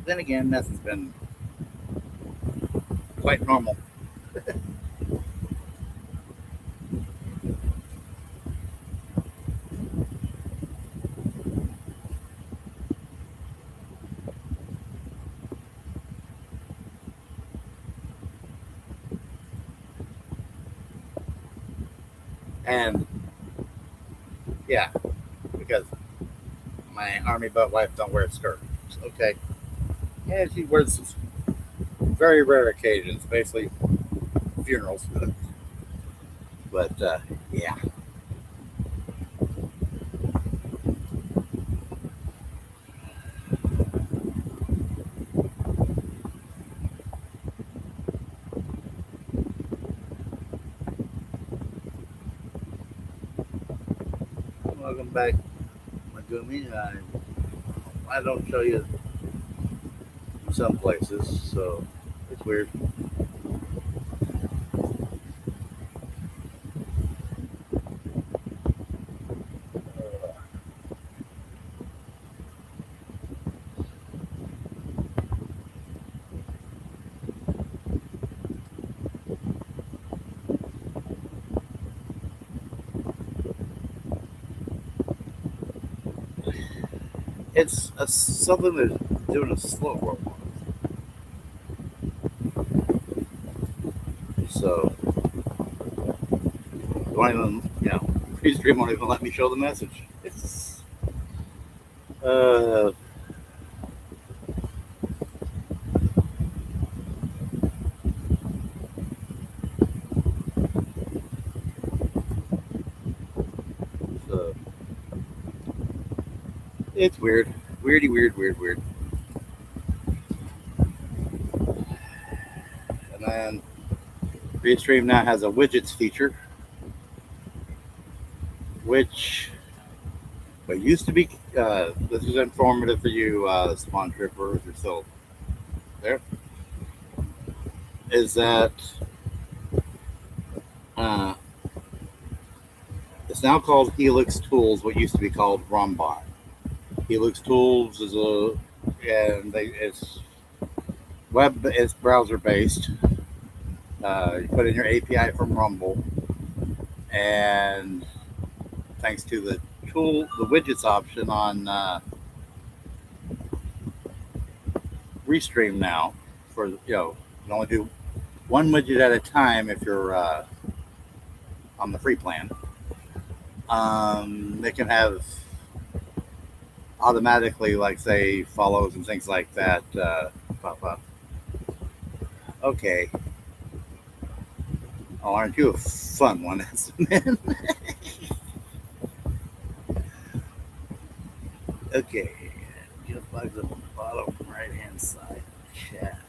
then again, nothing's been quite normal. And yeah, because my army butt wife don't wear skirts. Okay, yeah, she wears very rare occasions, basically funerals. But yeah, welcome back, Megumi. I don't show you some places, so it's weird. It's something that's doing a slow roll. So, won't even, Restream won't even let me show the message. It's, uh, so it's weird. Weirdy, weird. And then Restream now has a widgets feature, which used to be, this is informative for you, Spawn Tripper, if you're still there, is that uh, it's now called Helix Tools, what used to be called Rumbot. Helix Tools is it's browser based. You put in your API from Rumble, and thanks to the widgets option on Restream now, for you can only do one widget at a time if you're on the free plan. They can have automatically, like say, follows and things like that pop up. Okay. Oh, aren't you a fun one, man? Okay. Just bugs at the bottom right hand side. Chat.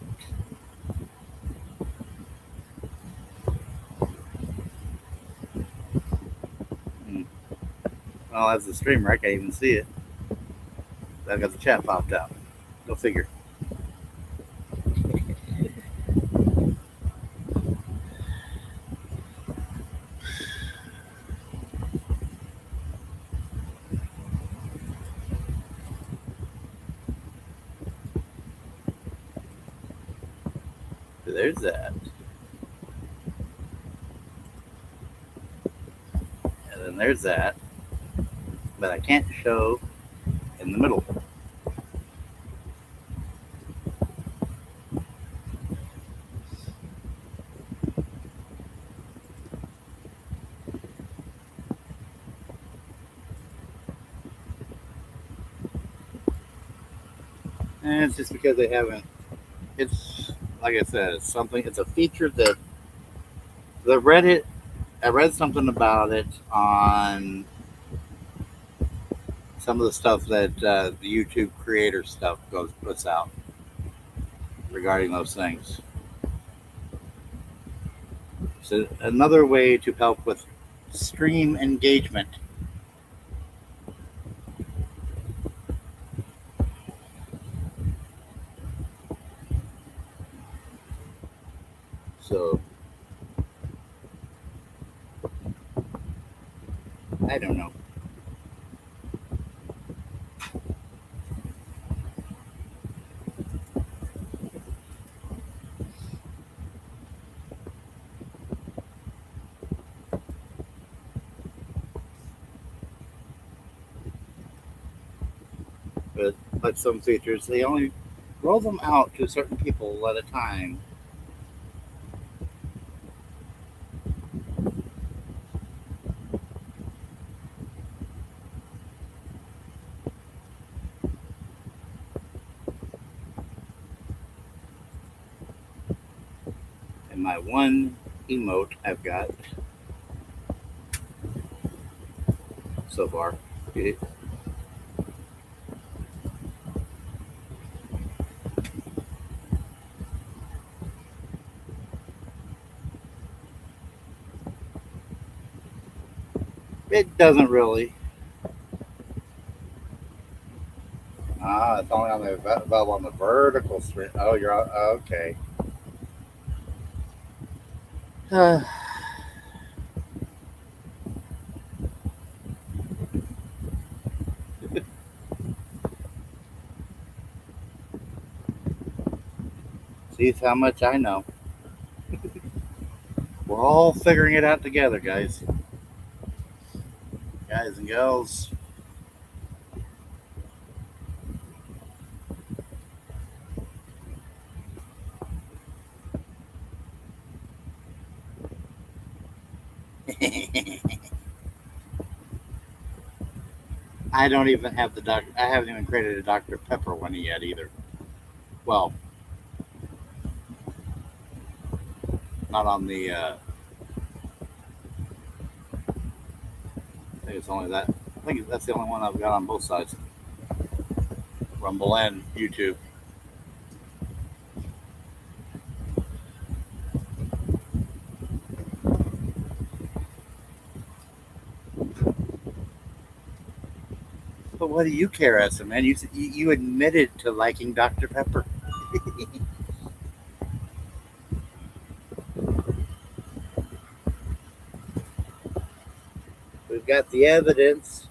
Well, as the streamer, I can't even see it. I got the chat popped out. Go figure. So there's that. And then there's that. But I can't show in the middle. And it's just because they haven't. It's like I said, it's a feature that the Reddit. I read something about it on some of the stuff that the YouTube creator stuff puts out regarding those things. So another way to help with stream engagement. So I don't know. But some features, they only roll them out to certain people at a time. And my one emote I've got so far, it doesn't really. It's only on the available on the vertical screen. Oh, you're okay. See how much I know. We're all figuring it out together, guys and girls. I don't even have the doc. I haven't even created a Dr. Pepper one yet either. Well, not on the. I think it's only that. I think that's the only one I've got on both sides, Rumble and YouTube. But what do you care, Essa, man? You admitted to liking Dr. Pepper. We've got the evidence.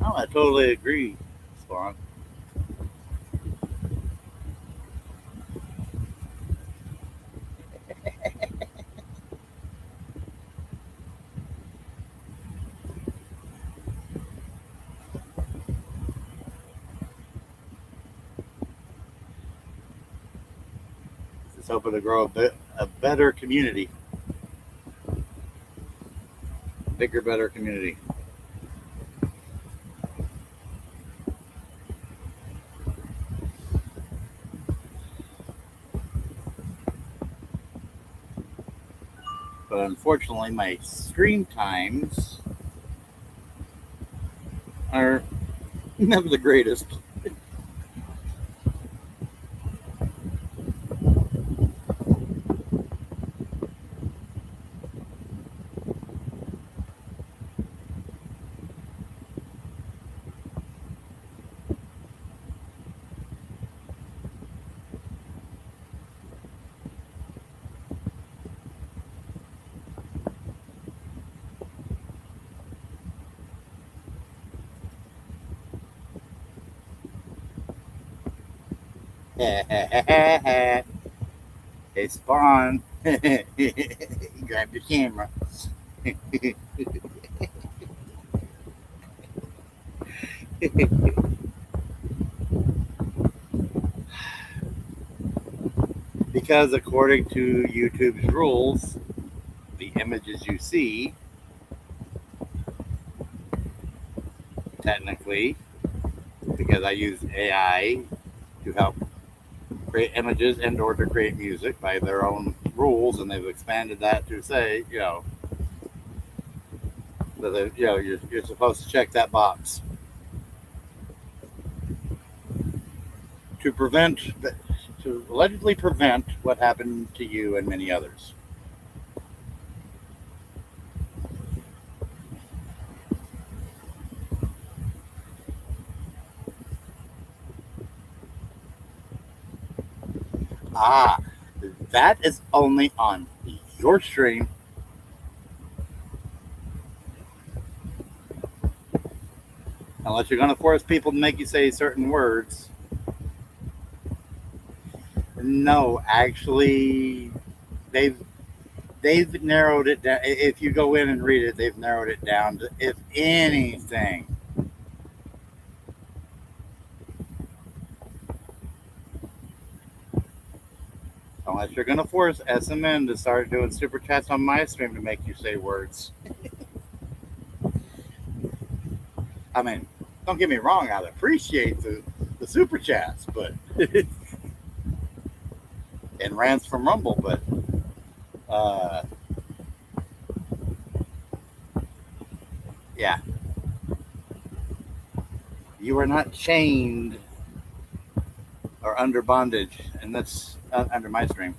Oh, I totally agree, Spawn. Just hoping to grow a better community, bigger, better community. But unfortunately, my stream times are never the greatest. Hey, Spawn, grab your camera. Because according to YouTube's rules, the images you see, technically, because I use AI to help create images and or to create music by their own rules, and they've expanded that to say, that you're supposed to check that box to to allegedly prevent what happened to you and many others. Ah, that is only on your stream. Unless you're going to force people to make you say certain words. No, actually, they've they've narrowed it down. If you go in and read it, they've narrowed it down to, if anything, unless you're going to force SMN to start doing super chats on my stream to make you say words. I mean, don't get me wrong, I'd appreciate the super chats, but and rants from Rumble, but yeah, you are not chained or under bondage, and that's under my stream.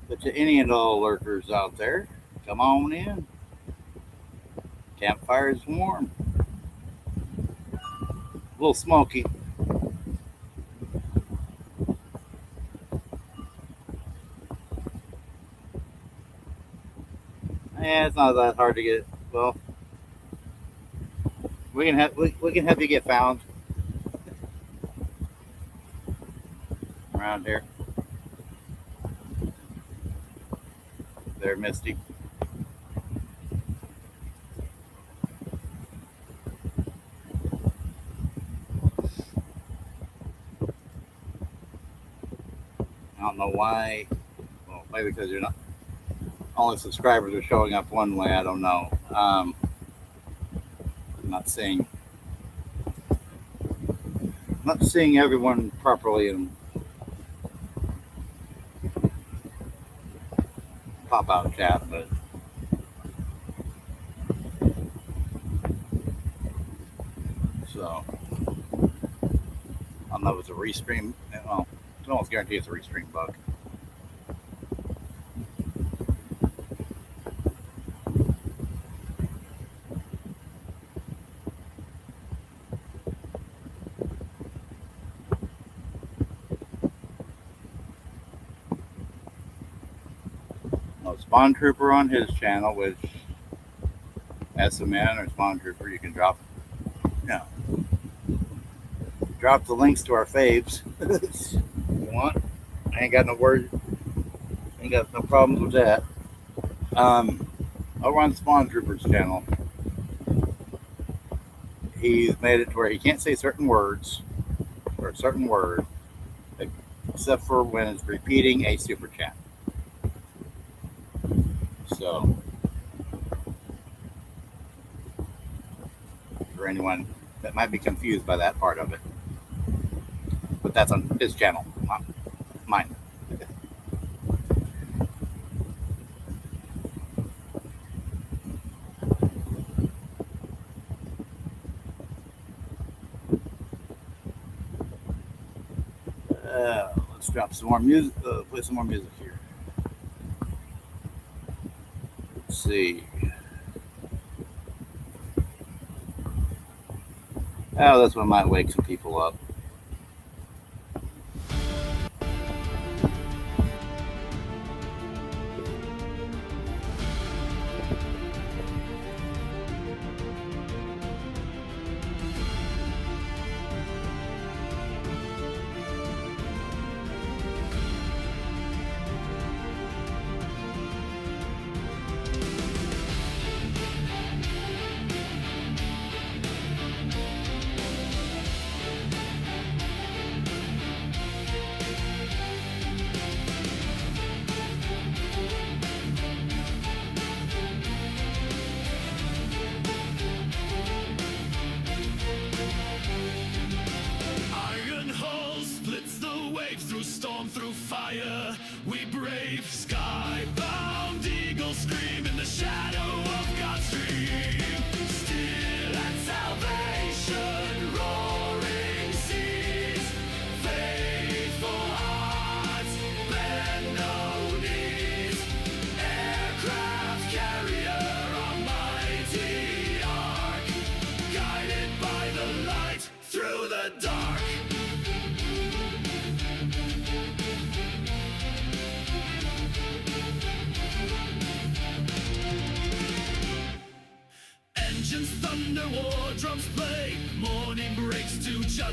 But to any and all lurkers out there, come on in. Campfire is warm. A little smoky. Yeah, it's not that hard to get. Well, we can have you get found around here. There, Misty. I don't know why. Well, maybe because you're not. All the subscribers are showing up one way. I don't know. I'm not seeing everyone properly in pop out chat, but so I don't know if it's a restream. Well, I can almost guarantee it's a restream bug. Spawn Trooper on his channel, which SMN or Spawn Trooper, you can drop, drop the links to our faves if you want. I ain't got no words, ain't got no problems with that. Over on Spawn Trooper's channel, he's made it to where he can't say certain words or a certain word, except for when it's repeating a super chat. So, for anyone that might be confused by that part of it, but that's on his channel, not mine. Let's drop some more music. Play some more music here. Let's see. Oh, this one might wake some people up.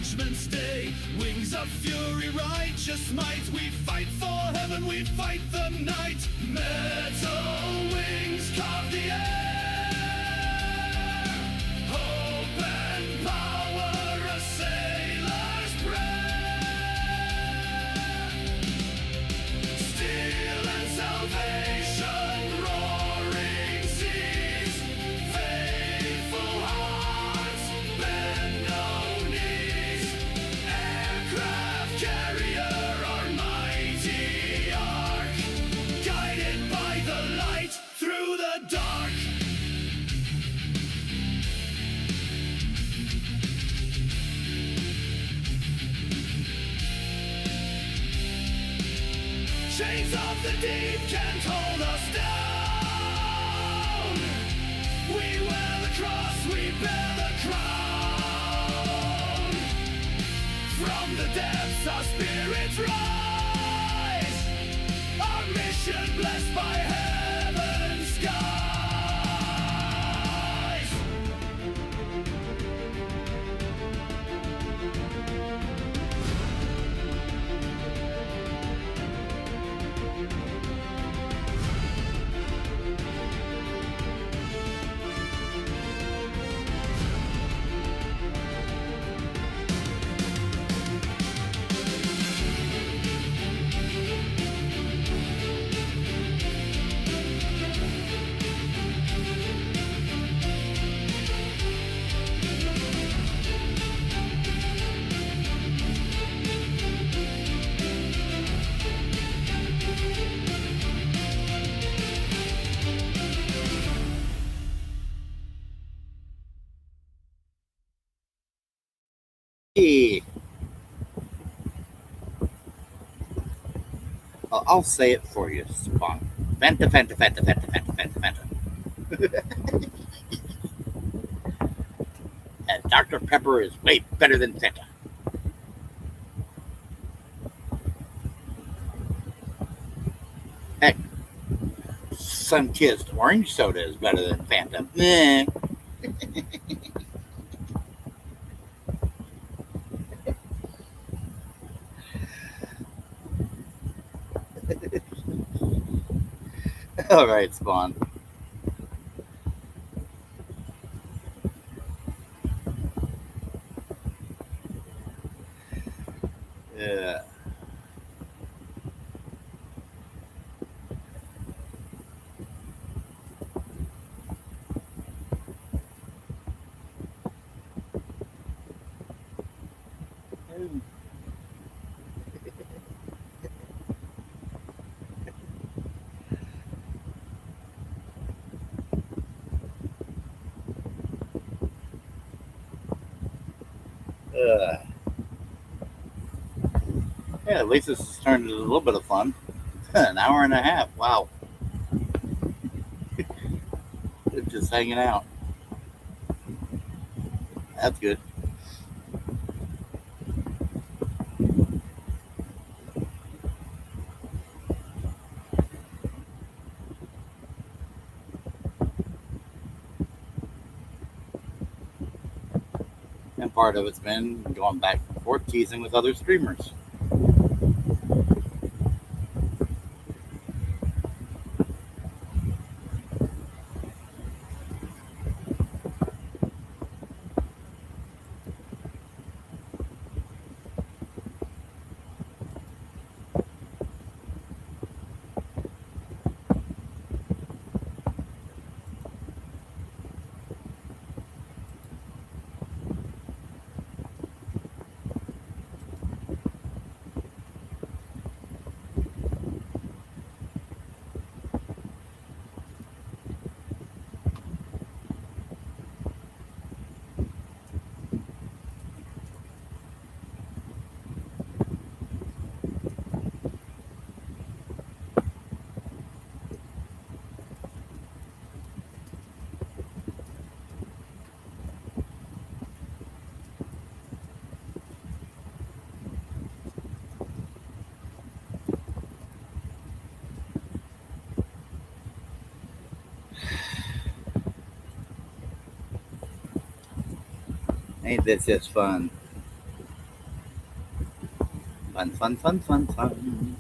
Judgment's Day, wings of fury, righteous might. We fight for heaven, we fight the night. Metal wings carve the air. Hope and power, a sailor's prayer. Steel and salvation, roaring seas. Faithful hearts, bend no knees. Aircraft carrier, our mighty ark, guided by the light through the dark. Chains of the deep can't hold us down. We wear the cross, we bear the crown. From the depths our spirits rise, our mission blessed by heaven's skies. Hey, I'll say it for you, Spawn. Fanta, Fanta, Fanta, Fanta, Fanta, Fanta, Fanta. And Dr. Pepper is way better than Fanta. Heck, sun-kissed orange soda is better than Fanta. Meh. All right, Spawn. Yeah. Uh, yeah, at least this has turned into a little bit of fun. An hour and a half. Wow. Just hanging out. That's good. And part of it's been going back and forth teasing with other streamers. Ain't this just fun? Fun, fun, fun, fun, fun.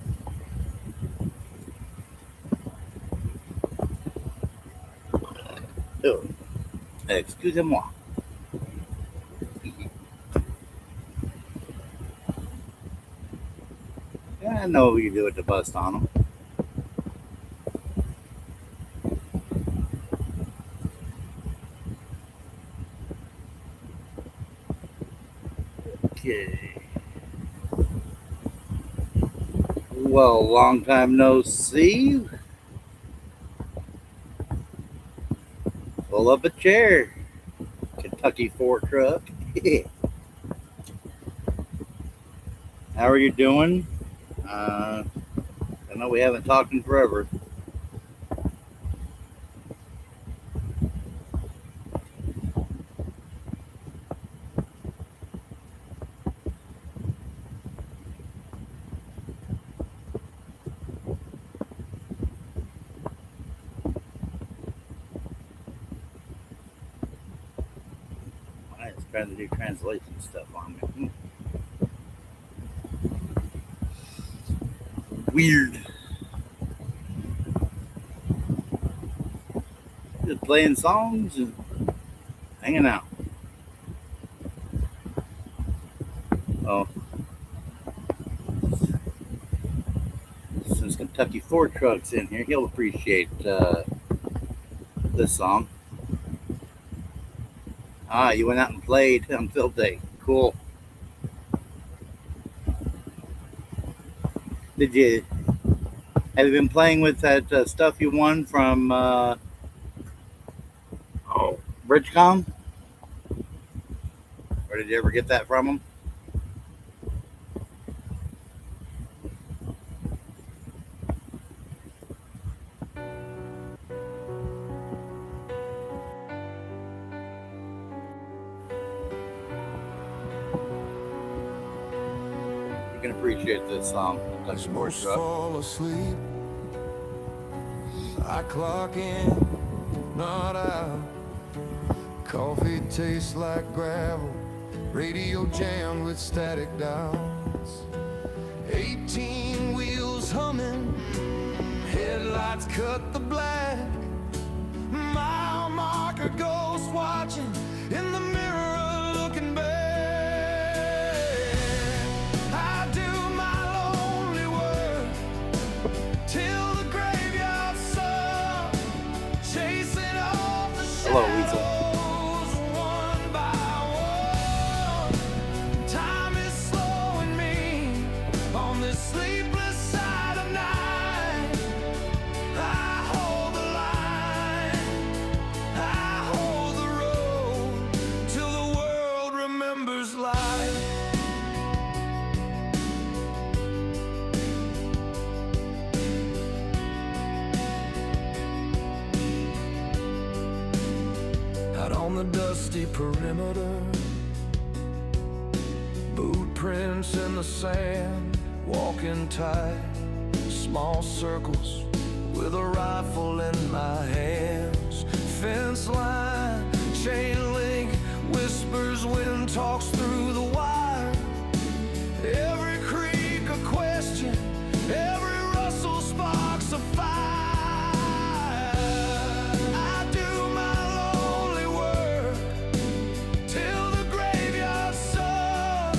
Oh, excusez-moi. Yeah, I know what we can do with the bust on them. Okay. Well, long time no see. Pull up a chair. Kentucky Ford truck. How are you doing? I know we haven't talked in forever. It's trying to do translation stuff on me. Weird. Just playing songs and hanging out. Oh. Since Kentucky Ford Truck's in here, he'll appreciate this song. Ah, you went out and played on field day. Cool. Have you been playing with that stuff you won from Bridgecom? Or did you ever get that from them? You can appreciate this song. As most fall asleep, I clock in, not out. Coffee tastes like gravel, radio jammed with static dials. 18 wheels humming, headlights cut the black. Mile marker ghost watching in the mirror looking back. I do my lonely work till the graveyard sun, chasing off the shadows. Hello, Weasel. Sleepless side of night, I hold the line, I hold the road till the world remembers life. Out on the dusty perimeter, boot prints in the sand, walking tight, small circles with a rifle in my hands. Fence line, chain link, whispers, wind talks through the wire. Every creak a question, every rustle sparks a fire. I do my lonely work till the graveyard sun,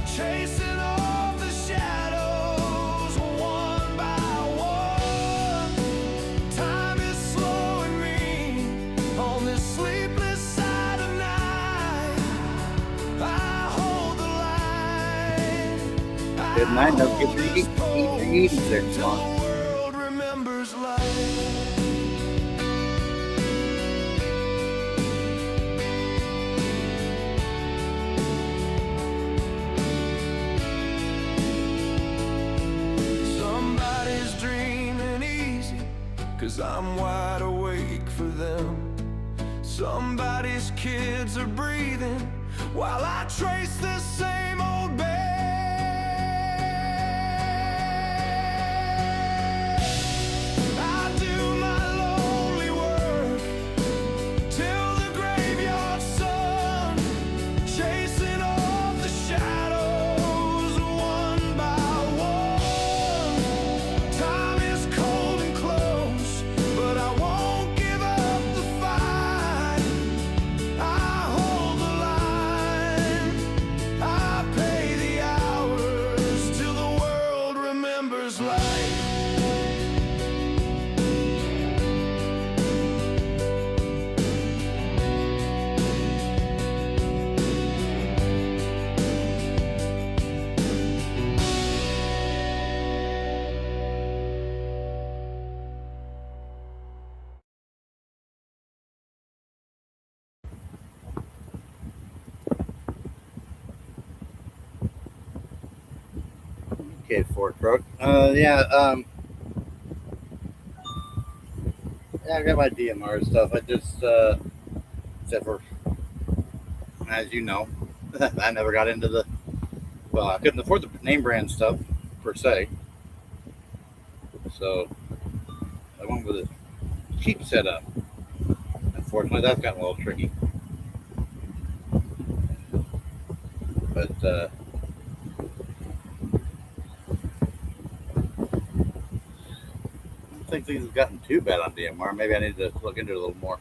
chasing off the shadows one by one. Time is slowing me on this sleepless side of night. I hold the line. Good night. Don't get eating there, Till John. the world remembers life. Somebody's dreaming easy, 'cause I'm wide awake for them. Somebody's kids are breathing while I trace the same old bed. I do my lonely work till the graveyard sun, chasing off the shadows one by life. Okay, fork truck. Yeah, I got my DMR stuff. I just, except for, as you know, I never got into the, well, I couldn't afford the name brand stuff per se. So I went with a cheap setup. Unfortunately, that's gotten a little tricky. But I don't think things have gotten too bad on DMR. Maybe I need to look into it a little more.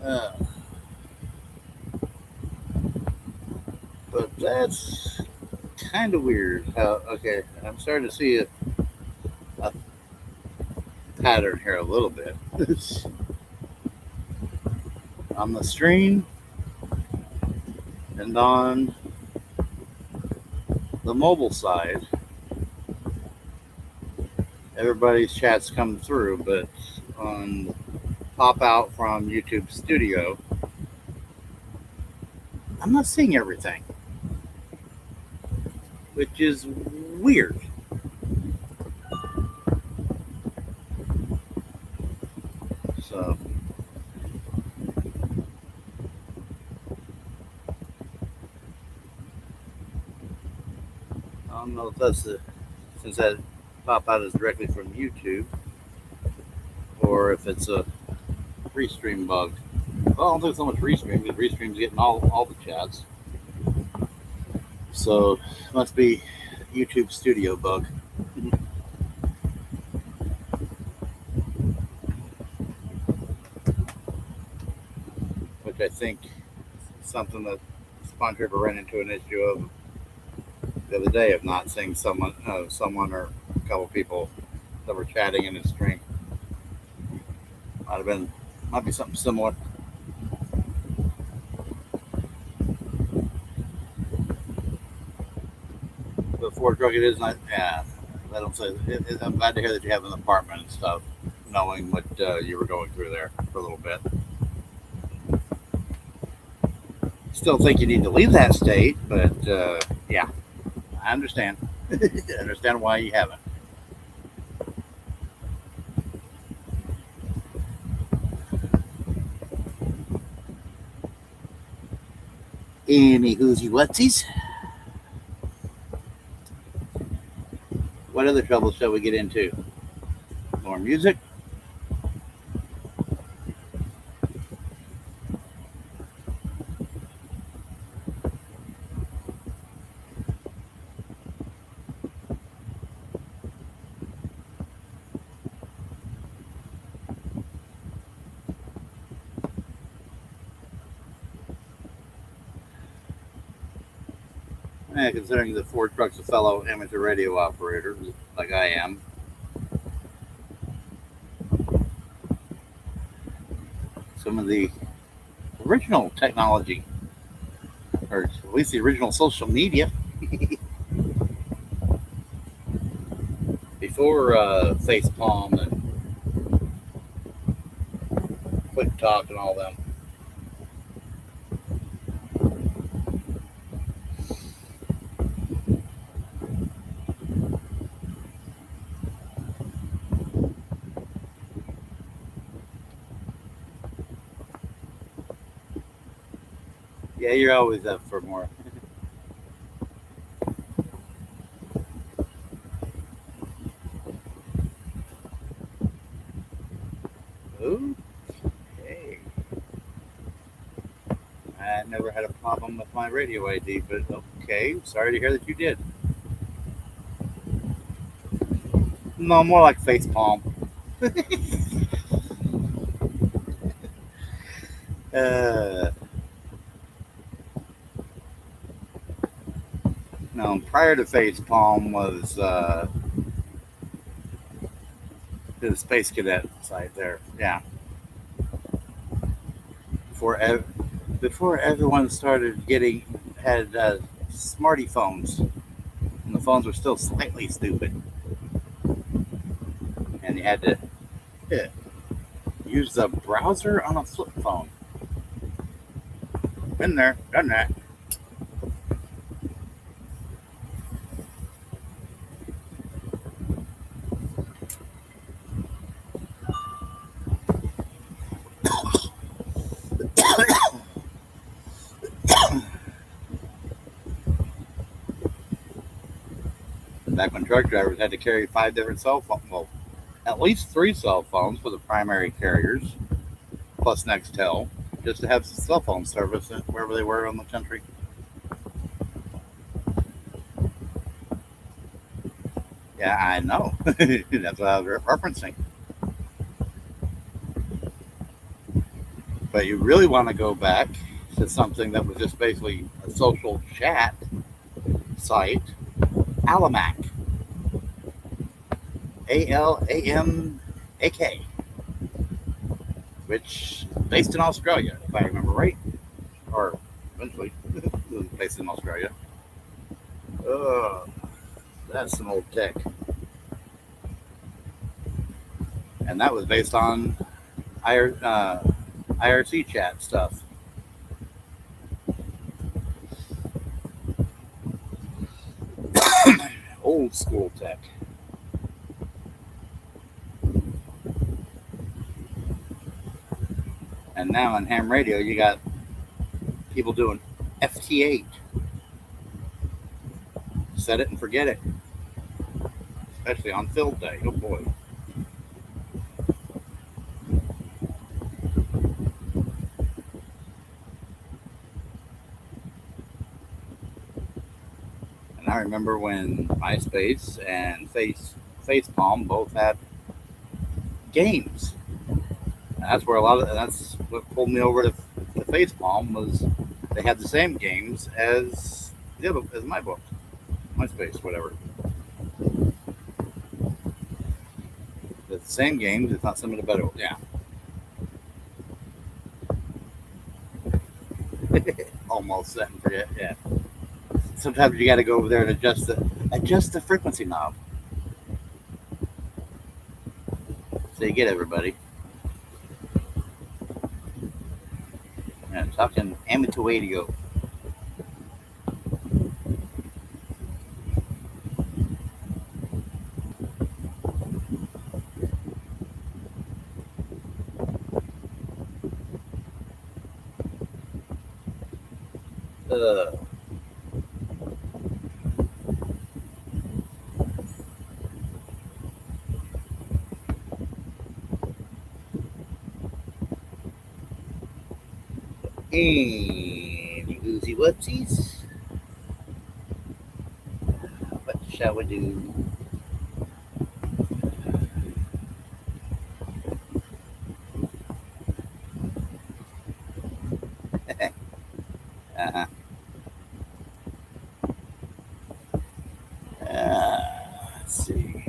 Uh, but that's kind of weird. How okay, I'm starting to see a pattern here a little bit. On the stream and on the mobile side, everybody's chats come through, but on pop out from YouTube Studio, I'm not seeing everything, which is weird. So I don't know if that's since that pop out is directly from YouTube or if it's a restream bug. Well, I don't think it's so much restream because restream's getting all the chats. So it must be YouTube Studio bug. Which I think is something that Spawn Tripper ran into an issue of the other day of not seeing someone or a couple people that were chatting in his stream. Might be something similar. But Ford Drug, it is not. Yeah, I don't say. I'm glad to hear that you have an apartment and stuff, knowing what you were going through there for a little bit. Still think you need to leave that state, but yeah, I understand. I understand why you haven't. Any whoosy whatsies? What other trouble shall we get into? More music? Considering the Ford truck's a fellow amateur radio operator, like I am, some of the original technology, or at least the original social media, before Facepalm and Quick Talk and all them. Yeah, you're always up for more. Okay. I never had a problem with my radio ID, but okay. Sorry to hear that you did. No, more like Facepalm. Uh, no, prior to Facepalm was the Space Cadet site there. Yeah, before before everyone started getting had smarty phones, and the phones were still slightly stupid, and you had to yeah, use the browser on a flip phone. Been there, done that. Back when truck drivers had to carry 5 different cell phones, well, at least 3 cell phones for the primary carriers, plus Nextel, just to have cell phone service wherever they were in the country. Yeah, I know. That's what I was referencing. But you really want to go back to something that was just basically a social chat site, Alamac, Alamak, which based in Australia, if I remember right, or eventually based in Australia. That's some old tech, and that was based on IRC chat stuff. Old school tech. And now on ham radio, you got people doing FT8. Set it and forget it, especially on field day. Oh boy. And I remember when MySpace and Facepalm both had games. And that's what pulled me over to Facepalm was they had the same games as my book, MySpace, whatever. The same games, if not some of the better. Yeah. Almost set and forget. Yeah. Sometimes you got to go over there and adjust the frequency knob. So you get everybody. Yeah, talking amateur radio. Uh, and woozy whoopsies. What shall we do? uh-huh. Let's see.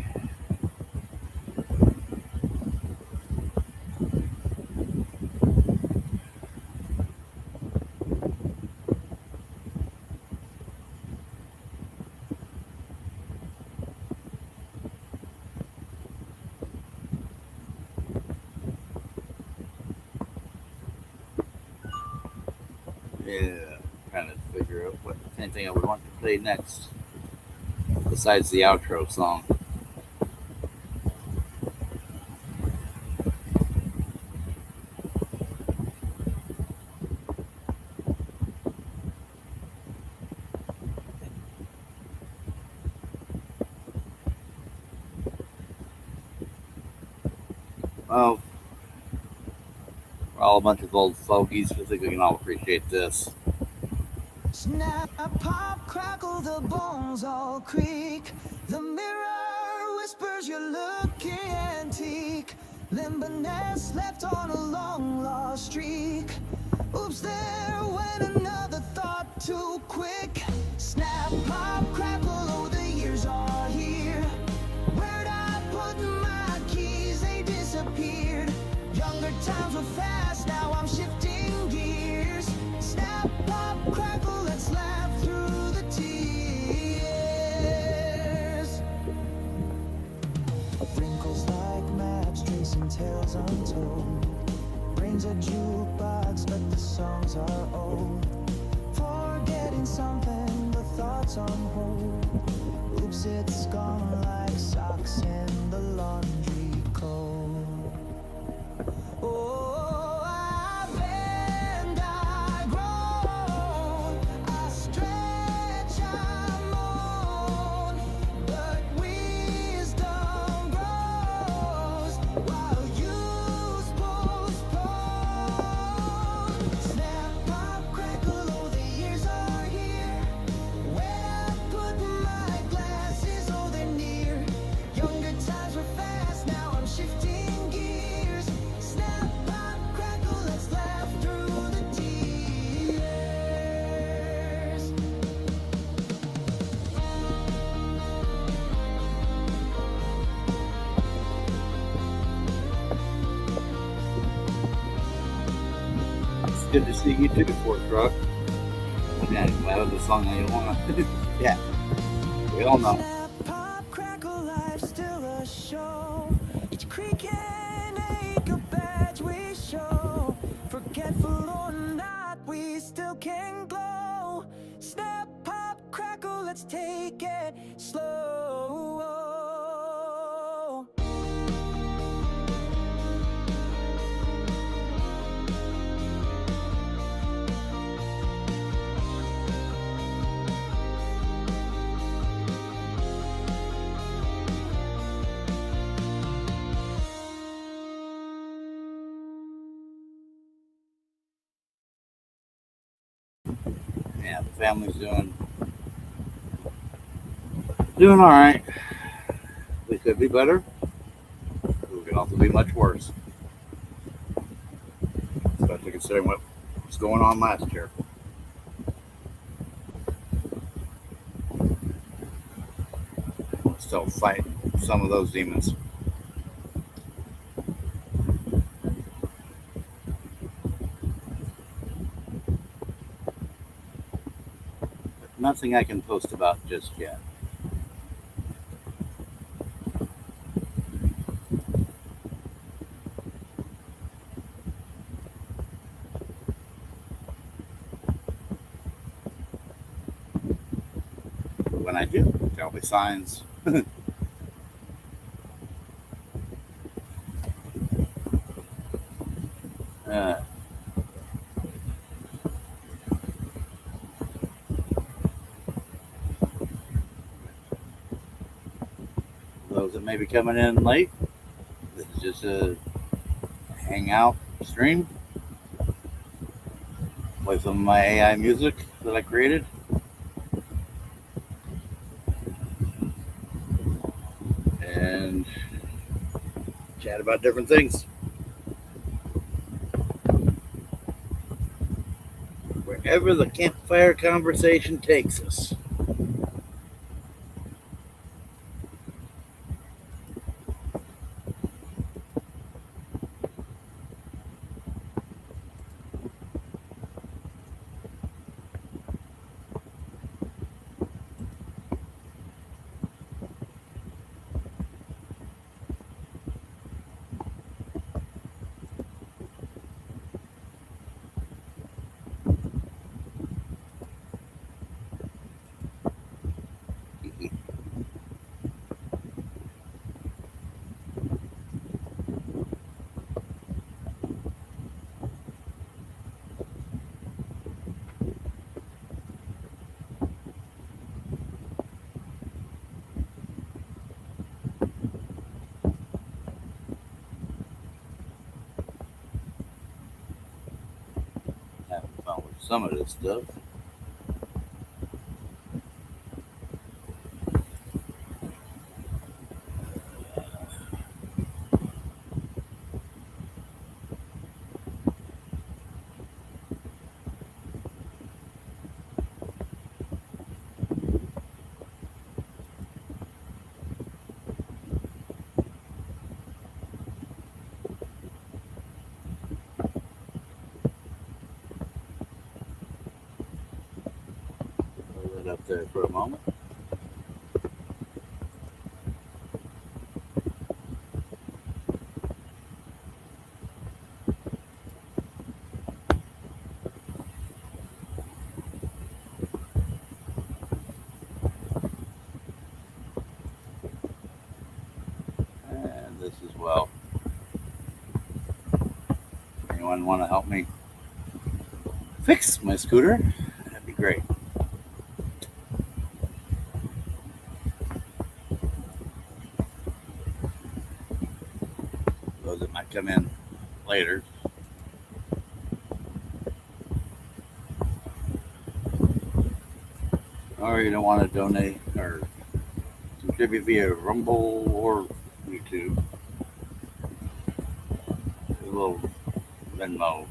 Yeah, trying to figure out what anything I would want to play next besides the outro song. Well, we're all a bunch of old fogies. I think we can all appreciate this. Snap, pop, crackle, the bones all creak. The mirror whispers you're looking antique. Limberness left on a long lost streak. Oops, there went another thought too quick. Snap, pop, crackle, oh, the years are here. Where'd I put my keys? They disappeared. Younger times were fast, now I'm shifting gears. Snap, pop, crackle, let's laugh through the tears. Wrinkles like maps, tracing tales untold. Brains a jukebox, but the songs are old. Forgetting something, the thoughts on hold. Oops, it's gone like socks in the laundry cold. Oh, I bend, I groan, I stretch, I moan, but wisdom grows while youth postpone. Snap, pop, crackle, oh, the years are here. Where I put my glasses, oh, they're near. Younger times were fast, now I'm shifting gears. Snap, pop, crackle, let's laugh through the tears. It's good to see you too, Fort Truck. Yeah, that was the song that you want. Yeah, we all know. Snap, pop, crackle, life's still a show. Each creak and ache a badge we show. Forgetful or not, we still can glow. Snap, pop, crackle, let's take it slow. Yeah, the family's doing all right. We could be better. We could also be much worse, especially considering what was going on last year. We're still fighting some of those demons. But nothing I can post about just yet. When I do, there'll be signs. uh, those that may be coming in late, this is just a hangout stream. Play some of my AI music that I created. And chat about different things. Wherever the campfire conversation takes us. Having fun with some of this stuff. there for a moment. And this as well. Anyone want to help me fix my scooter? That'd be great. Those that might come in later. Or you don't want to donate or contribute via Rumble or YouTube. A little Venmo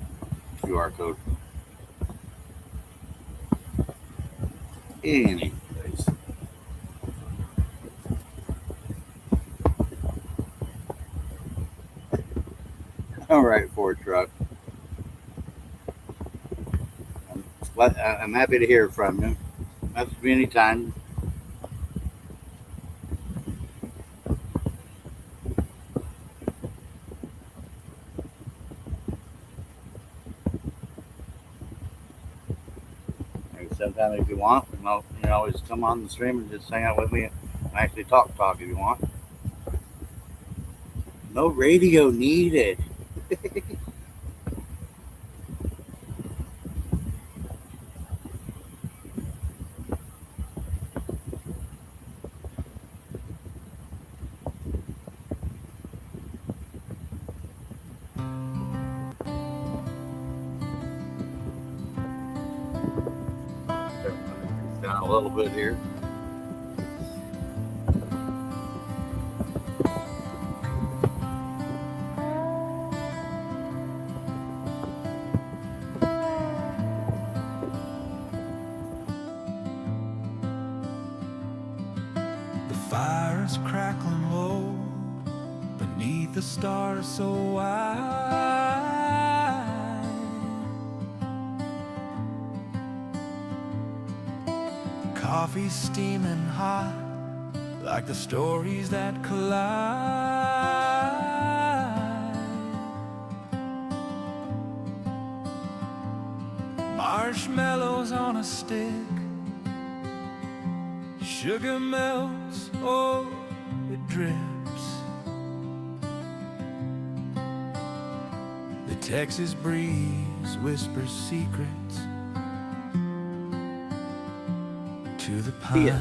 QR code. Anyways. All right, Ford truck. I'm happy to hear from you. Message me anytime. Maybe sometime if you want, you can always come on the stream and just hang out with me and actually talk if you want. No radio needed. Down a little bit here. The fire is crackling low beneath the stars so wide. Coffee steaming hot like the stories that collide. Marshmallows on a stick, sugar melts, oh, it drips. The Texas breeze whispers secrets to the pines.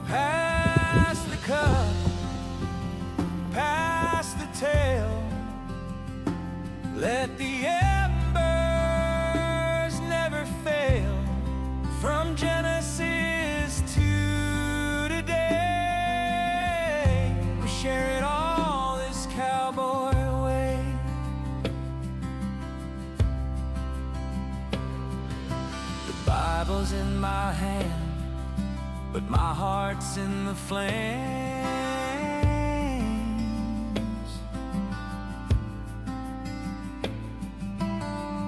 Pass the cup, pass the tale, let the embers never fail. From Genesis to today, we share it all this cowboy way. The Bible's in my hand, but my heart's in the flames.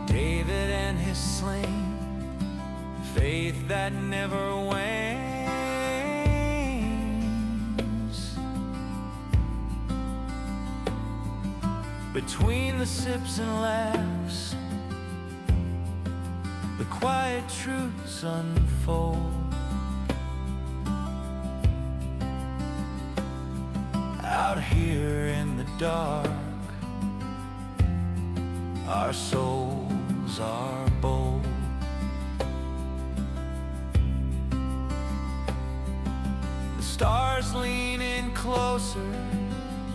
David and his sling, faith that never wanes. Between the sips and laughs, the quiet truths unfold. Out here in the dark, our souls are bold. The stars lean in closer,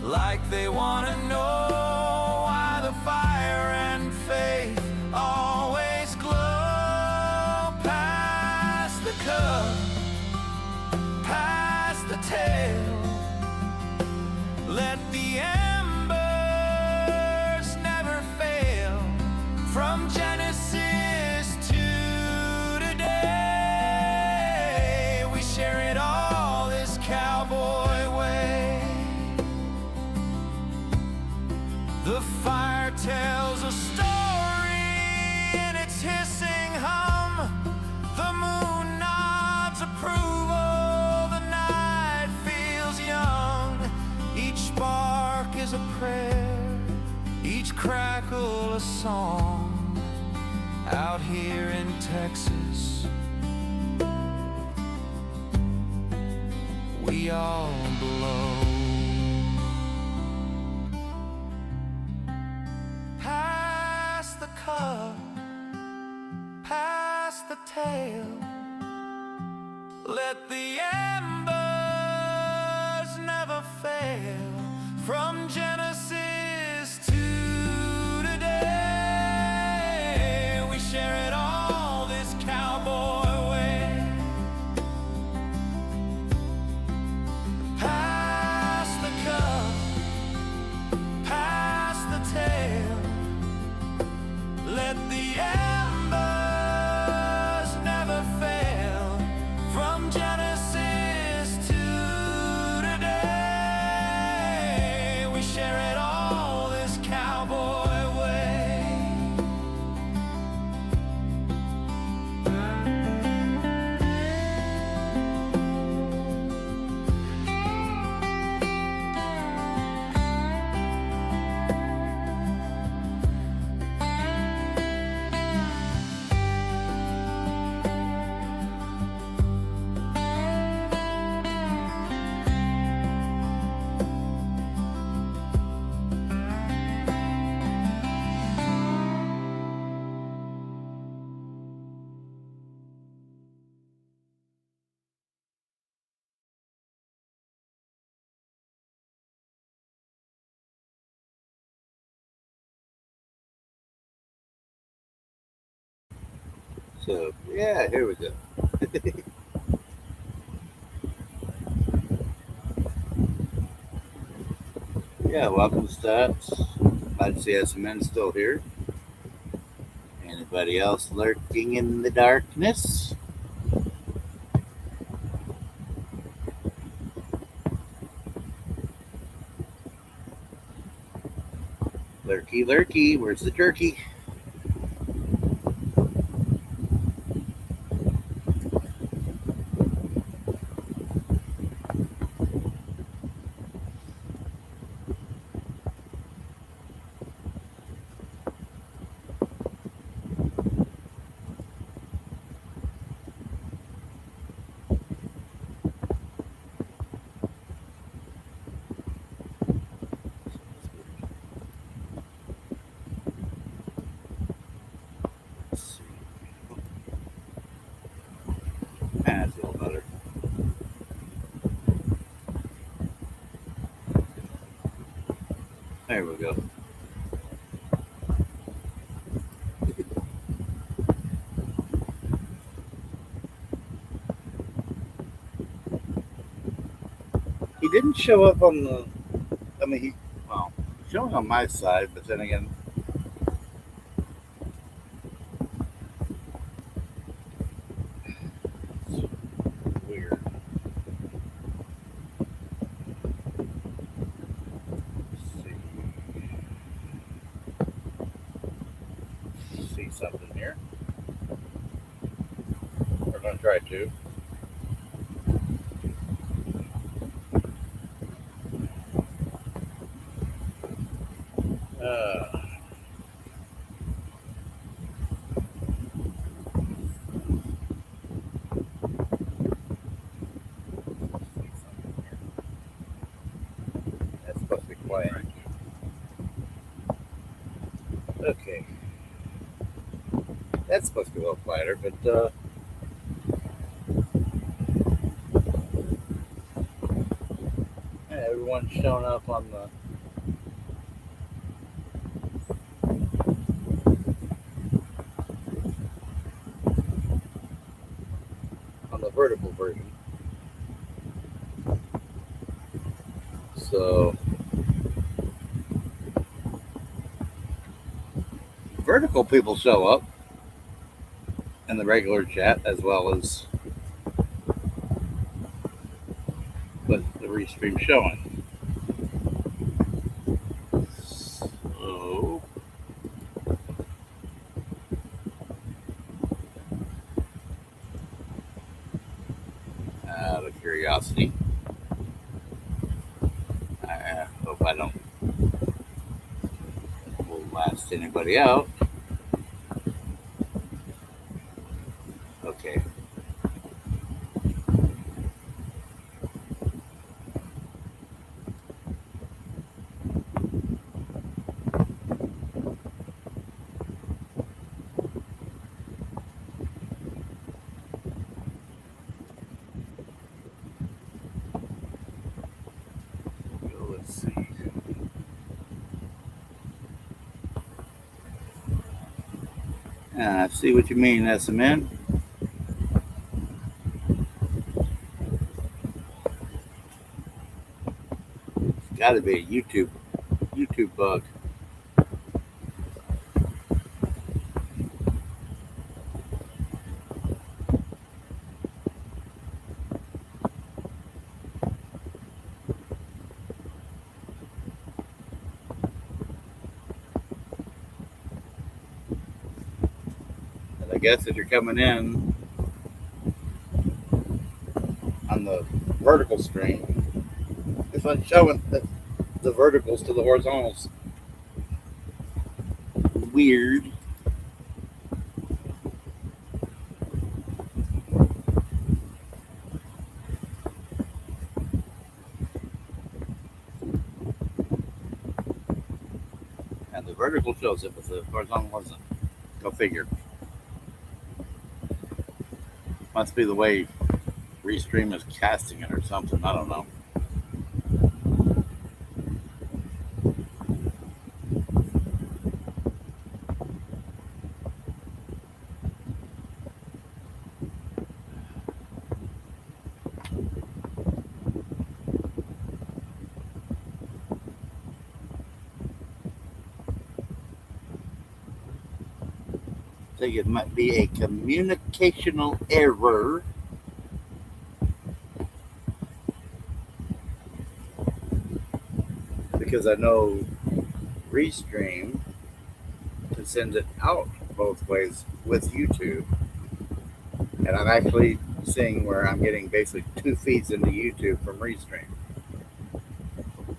like they want to know why the fire and faith always glow. Pass the cup, pass the tale, let the embers never fail. From Genesis to today, we share it all this cowboy way. a prayer, each crackle a song. Out here in Texas, we all belong. Pass the cup, pass the tale. Let the embers never fail. From Genesis to today, we share it all this cowboy way. Pass the cup, pass the tale. Let the embers never fail. From Genesis to today, we share it all this cowboy way. So, yeah, here we go. Yeah, welcome, Stats. Glad to see us men still here. Anybody else lurking in the darkness? Lurky, lurky, where's the jerky? Let's see. That's a little better. There we go. He didn't show up on the. I mean, showing on my side, but then again, it's weird. Let's see something here. We're going to try to. Uh, That's supposed to be quiet. Okay. That's supposed to be a little quieter, but yeah, everyone's showing up on the vertical version. So vertical people show up in the regular chat as well as with the restream showing. So out of curiosity, I hope I don't Will last anybody out. Okay. Let's see. I see what you mean, SMN. It's got to be a YouTube bug. I guess if you're coming in on the vertical stream, if I'm showing the verticals to the horizontals, weird. And the vertical shows it, but the horizontal wasn't. Go figure. Must be the way Restream is casting it or something. I don't know. I think it might be a communicational error. Because I know Restream can send it out both ways with YouTube. And I'm actually seeing where I'm getting basically 2 feeds into YouTube from Restream.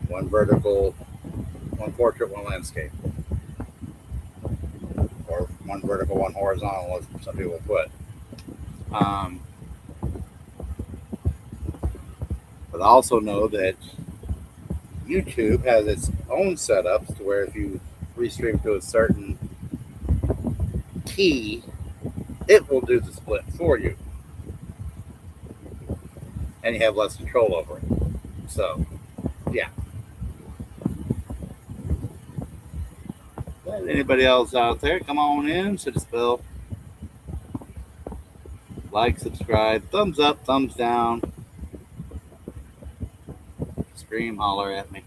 One vertical, one portrait, one landscape. Or one vertical, one horizontal, as some people put. But I also know that YouTube has its own setups to where if you restream to a certain key, it will do the split for you. And you have less control over it. So, yeah. But anybody else out there, come on in, hit a spell. Like, subscribe, thumbs up, thumbs down. Scream, holler at me.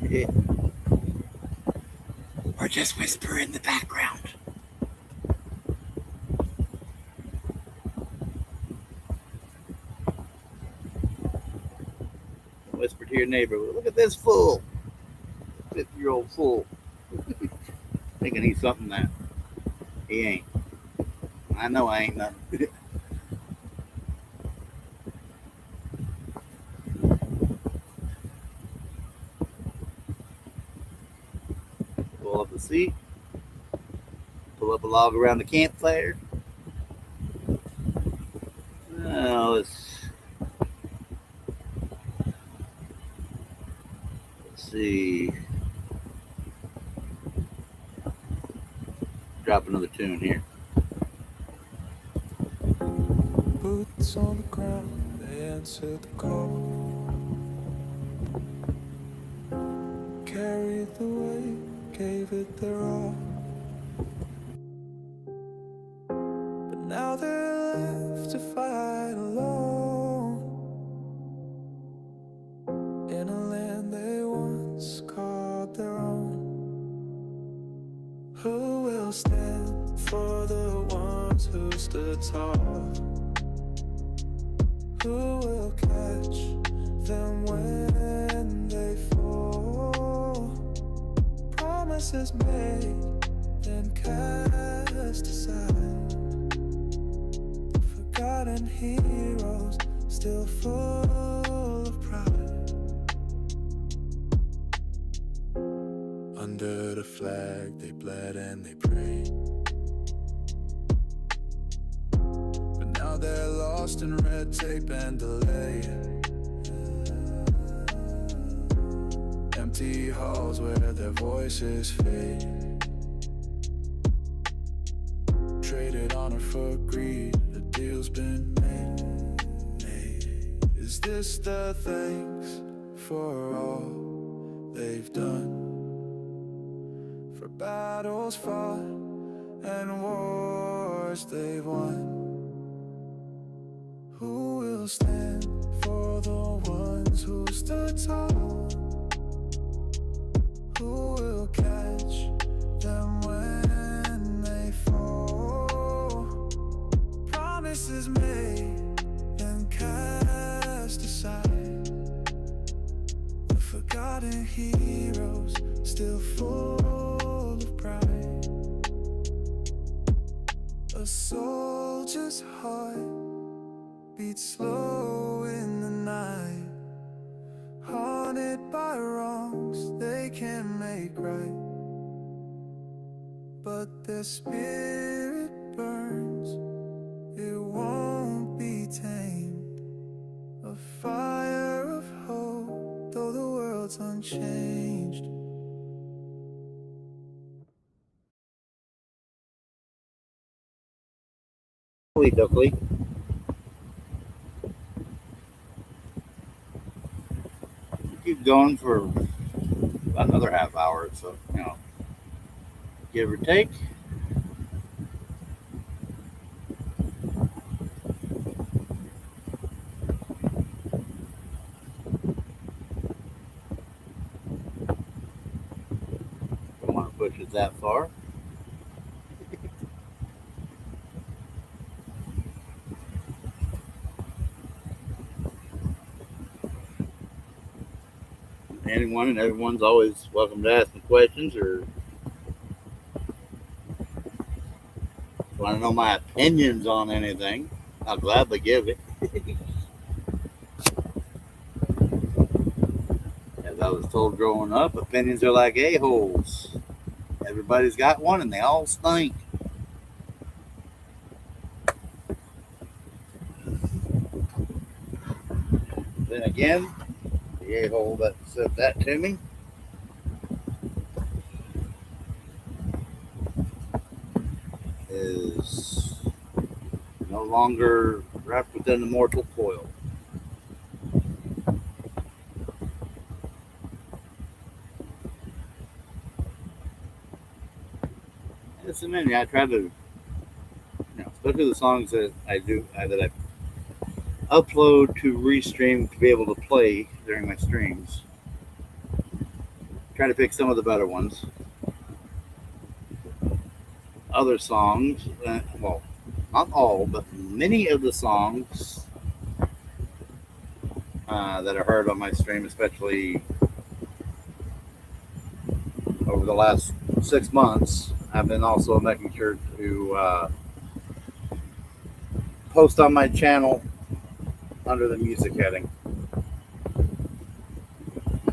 Yeah. Or just whisper in the background. Whisper to your neighbor, look at this fool. 50-year-old fool. Thinking he's something that he ain't. I know I ain't nothing. Pull up a seat. Pull up a log around the campfire. Now let's see. Drop another tune here. Boots on the ground, they answered the call. Carried the weight, gave it their all. But now they're left to fight alone in a land they once called their own. Who will stand for the ones who stood tall? Who will catch them when they fall? Promises made, then cast aside. The forgotten heroes, still full of pride. Under the flag, they bled and they prayed. But now they're lost in red tape and delay. Empty halls where their voices fade. Traded honor for greed, the deal's been made. Is this the thanks for all they've done? For battles fought and wars they've won? Who will stand for the ones who stood tall? Who will catch them when they fall? Promises made, then cast aside. The forgotten heroes still full of pride. A soldier's heart beats slow in the night, haunted by wrongs they can't make right. But their spirit burns, it won't be tamed. A fire of hope, though the world's unchanged. Duckly. Keep going for about another half hour, so give or take. Don't want to push it that far. Anyone and everyone's always welcome to ask me questions or want to know my opinions on anything. I'll gladly give it. As I was told growing up, opinions are like a-holes. Everybody's got one and they all stink. Then again, the a-hole that said that to me is no longer wrapped within the mortal coil. Listen, man, I try to, especially the songs that I upload to restream to be able to play during my streams. Try to pick some of the better ones. Other songs, well, not all, but many of the songs that are heard on my stream, especially over the last 6 months, I've been also making sure to post on my channel under the music heading,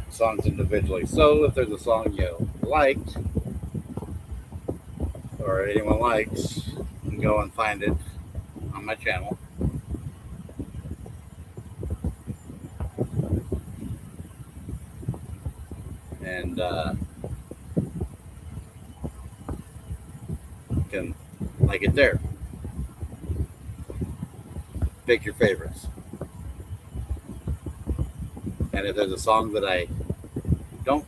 songs individually. So if there's a song you liked or anyone likes, you can go and find it on my channel. And you can like it there. Pick your favorites. And if there's a song that I don't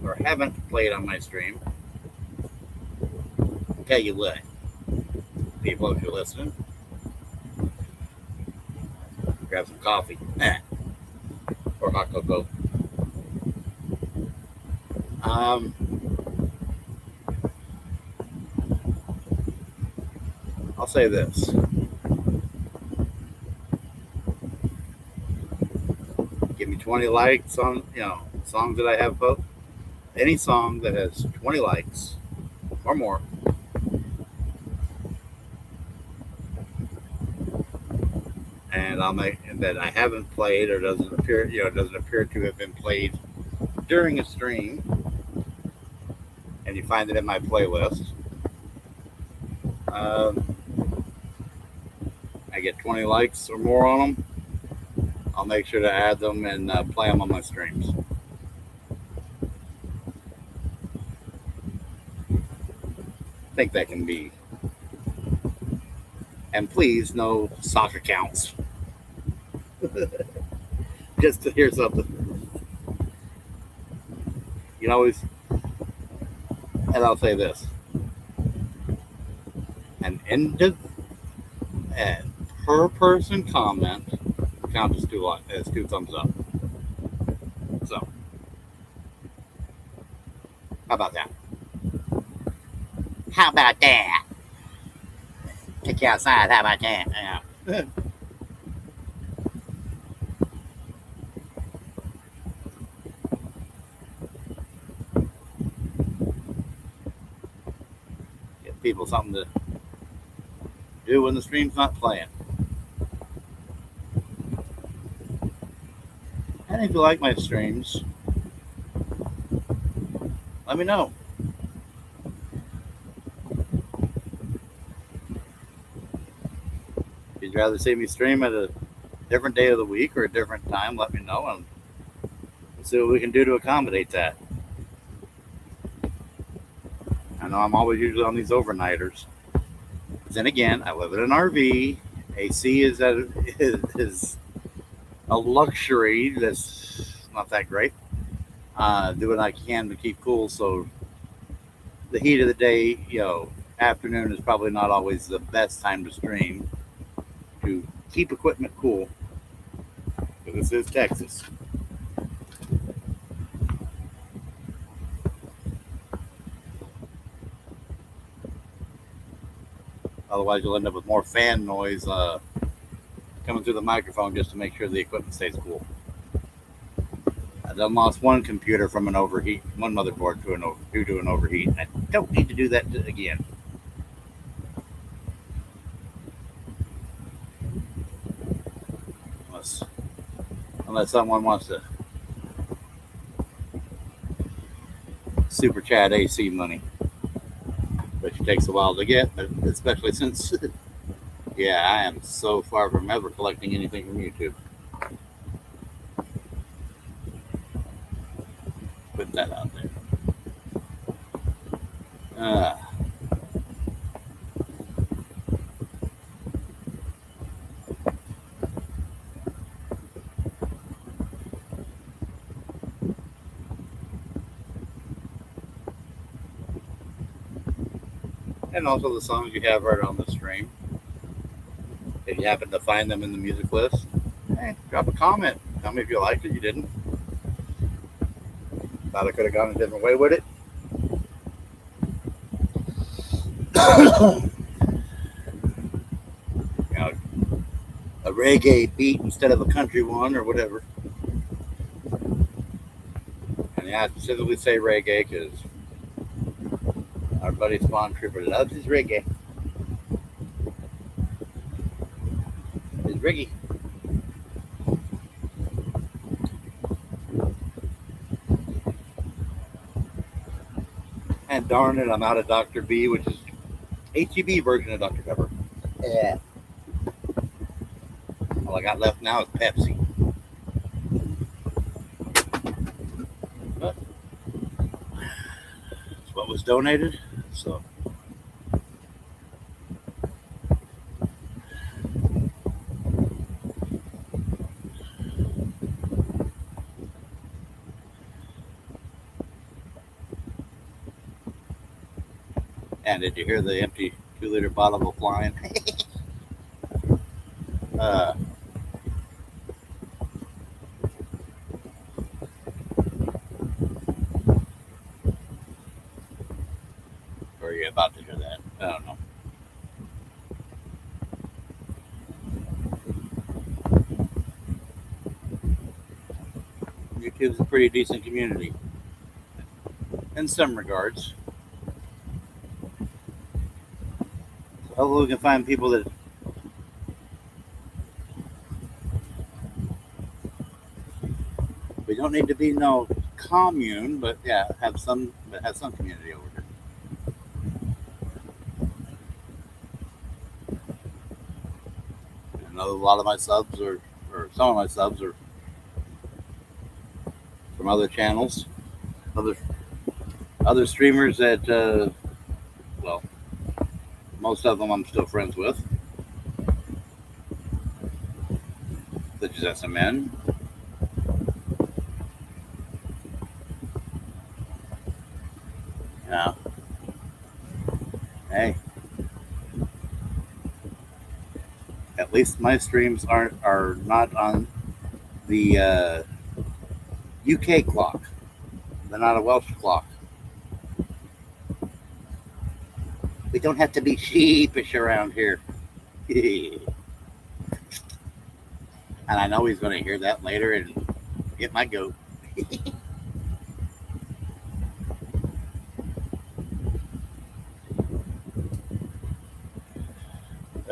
or haven't played on my stream, tell you what, people, if you're listening, grab some coffee or hot cocoa. I'll say this. Give me 20 likes on, songs that I have both. Any song that has 20 likes or more, and I'll make that I haven't played or doesn't appear to have been played during a stream, and you find it in my playlist, I get 20 likes or more on them, I'll make sure to add them and play them on my streams. I think that can be. And please, no sock accounts. Just to hear something. You know, and I'll say this. An per person comment counts as two thumbs up. So, how about that? How about that? Take you outside. How about that? Yeah. Give people something to do when the stream's not playing. And if you like my streams, let me know. If you'd rather see me stream at a different day of the week or a different time, let me know and we'll see what we can do to accommodate that. I know I'm always usually on these overnighters. But then again, I live in an RV. AC is a luxury that's not that great. Do what I can to keep cool. So the heat of the day, afternoon is probably not always the best time to stream to keep equipment cool. Because this is Texas. Otherwise, you'll end up with more fan noise coming through the microphone just to make sure the equipment stays cool. I done lost one computer from an overheat, one motherboard due to an overheat. I don't need to do that again. Unless someone wants to super chat AC money, which takes a while to get, but especially since, I am so far from ever collecting anything from YouTube. Put that out there. And also the songs you have right on the stream. If you happen to find them in the music list, drop a comment. Tell me if you liked it, you didn't. Thought I could have gone a different way with it. A reggae beat instead of a country one or whatever. And I specifically say reggae because our buddy Spawn Trooper loves his reggae. His reggae. And darn it, I'm out of Dr. B, which is HEB version of Dr. Pepper. Yeah. All I got left now is Pepsi. But it's what was donated, so. And did you hear the empty 2-liter bottle go flying? Or are you about to hear that? I don't know. YouTube's a pretty decent community in some regards. So hopefully we can find people that we don't need to be no commune, but yeah, has some community over here. And a lot of my subs or some of my subs are from other channels, other streamers that, well, most of them I'm still friends with, such as SMN. Yeah. Hey, at least my streams are not on the UK clock. They're not a Welsh clock. We don't have to be sheepish around here. And I know he's going to hear that later and get my goat.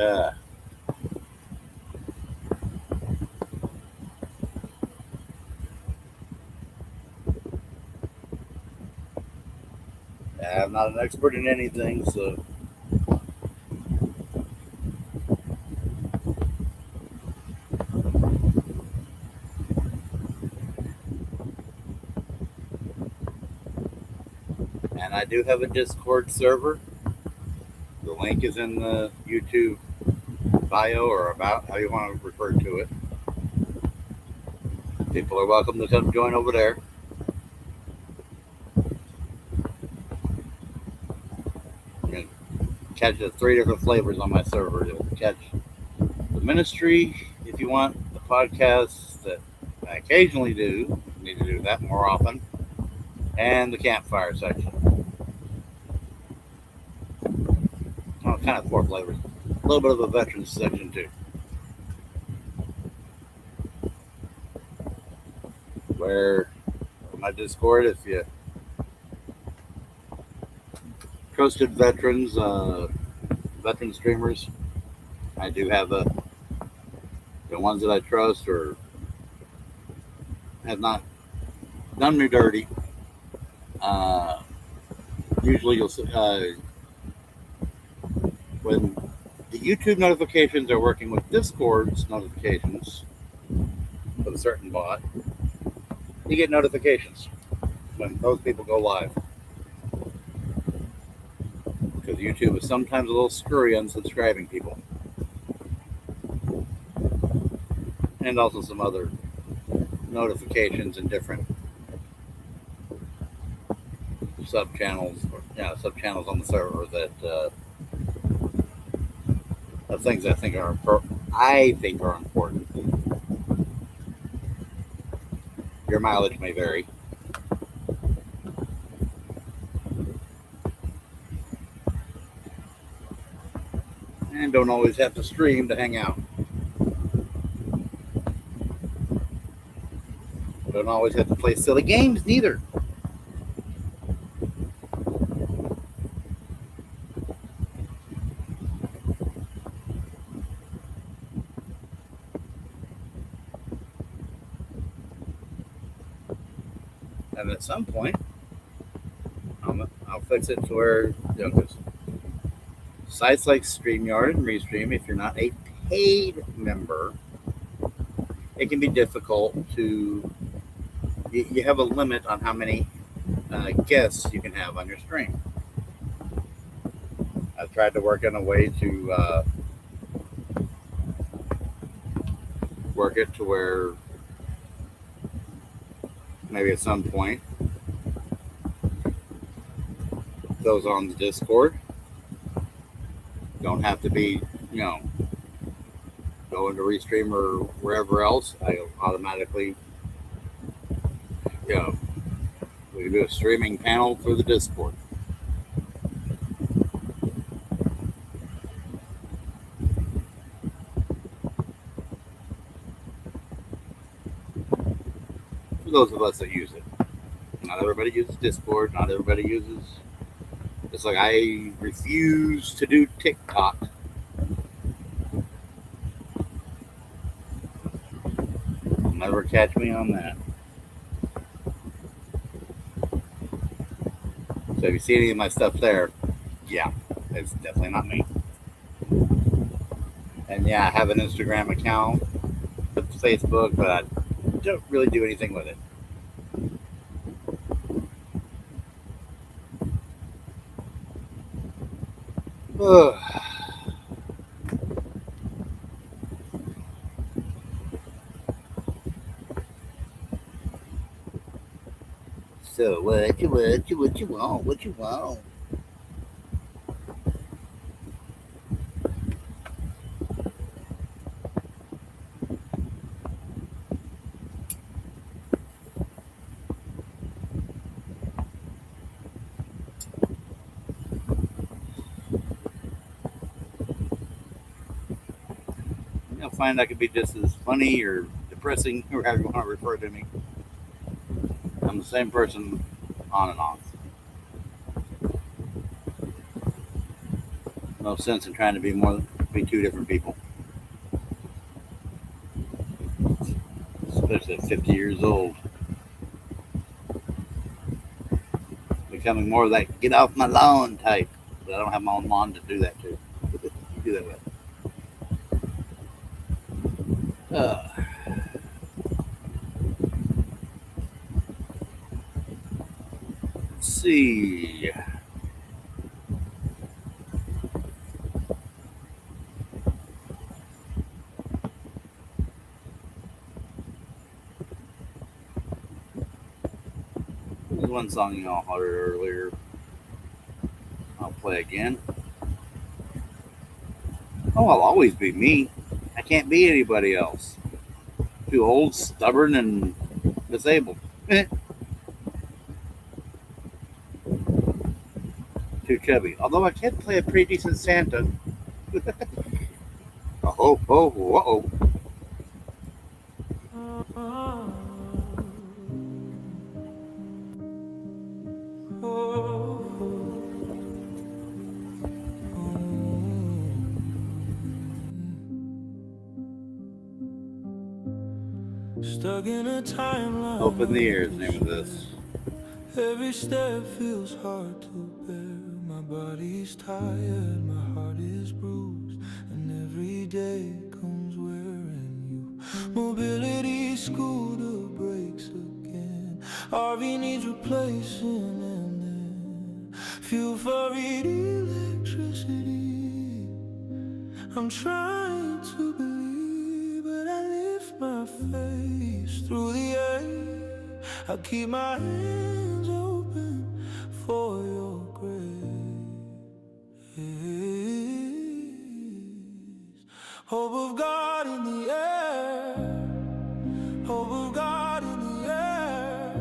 uh, I'm not an expert in anything, so. And I do have a Discord server. The link is in the YouTube bio or about, how you want to refer to it. People are welcome to come join over there. You can catch the 3 different flavors on my server. You'll catch the ministry if you want, the podcasts that I occasionally do. Need to do that more often. And the campfire section. Oh, kind of 4 flavors. A little bit of a veterans section too. Where my Discord, if you trusted veterans, veteran streamers, I do have the ones that I trust or have not done me dirty. Usually you'll see when the YouTube notifications are working with Discord's notifications with a certain bot, you get notifications when those people go live. Because YouTube is sometimes a little screwy unsubscribing people. And also some other notifications in different sub-channels on the server that of things I think are important. Your mileage may vary. And don't always have to stream to hang out. Don't always have to play silly games neither. And at some point, I'll fix it to where, because sites like StreamYard and Restream, if you're not a paid member, it can be difficult to. You have a limit on how many guests you can have on your stream. I've tried to work in a way to work it to where maybe at some point those on the Discord don't have to be, go into Restream or wherever else. I automatically, we can do a streaming panel through the Discord. For those of us that use it. Not everybody uses Discord. Not everybody uses. It's like I refuse to do TikTok. You'll never catch me on that. So if you see any of my stuff there, yeah, it's definitely not me. And yeah, I have an Instagram account, it's Facebook, but I don't really do anything with it. Ugh. So what you want? What you want? You'll find I could be just as funny or depressing, or however you want to refer to me. I'm the same person on and off. No sense in trying to be two different people. Especially at 50 years old. Becoming more of that get off my lawn type. But I don't have my own lawn to do that to. Do that with. Let's see. There's one song you all heard earlier. I'll play again. Oh, I'll always be me. I can't be anybody else. Too old, stubborn, and disabled. Too chubby. Although I can play a pretty decent Santa. Oh, whoa. Stuck in a timeline. Open the Ears, name of this. Every step feels hard to bear. My body's tired, my heart is bruised, and every day comes wearing you. Mobility scooter breaks again. RV needs replacing, and then fuel for electricity. I'm trying to believe, but I lift my face through the air. I keep my hands open for your grace. Hope of God in the air. Hope of God in the air.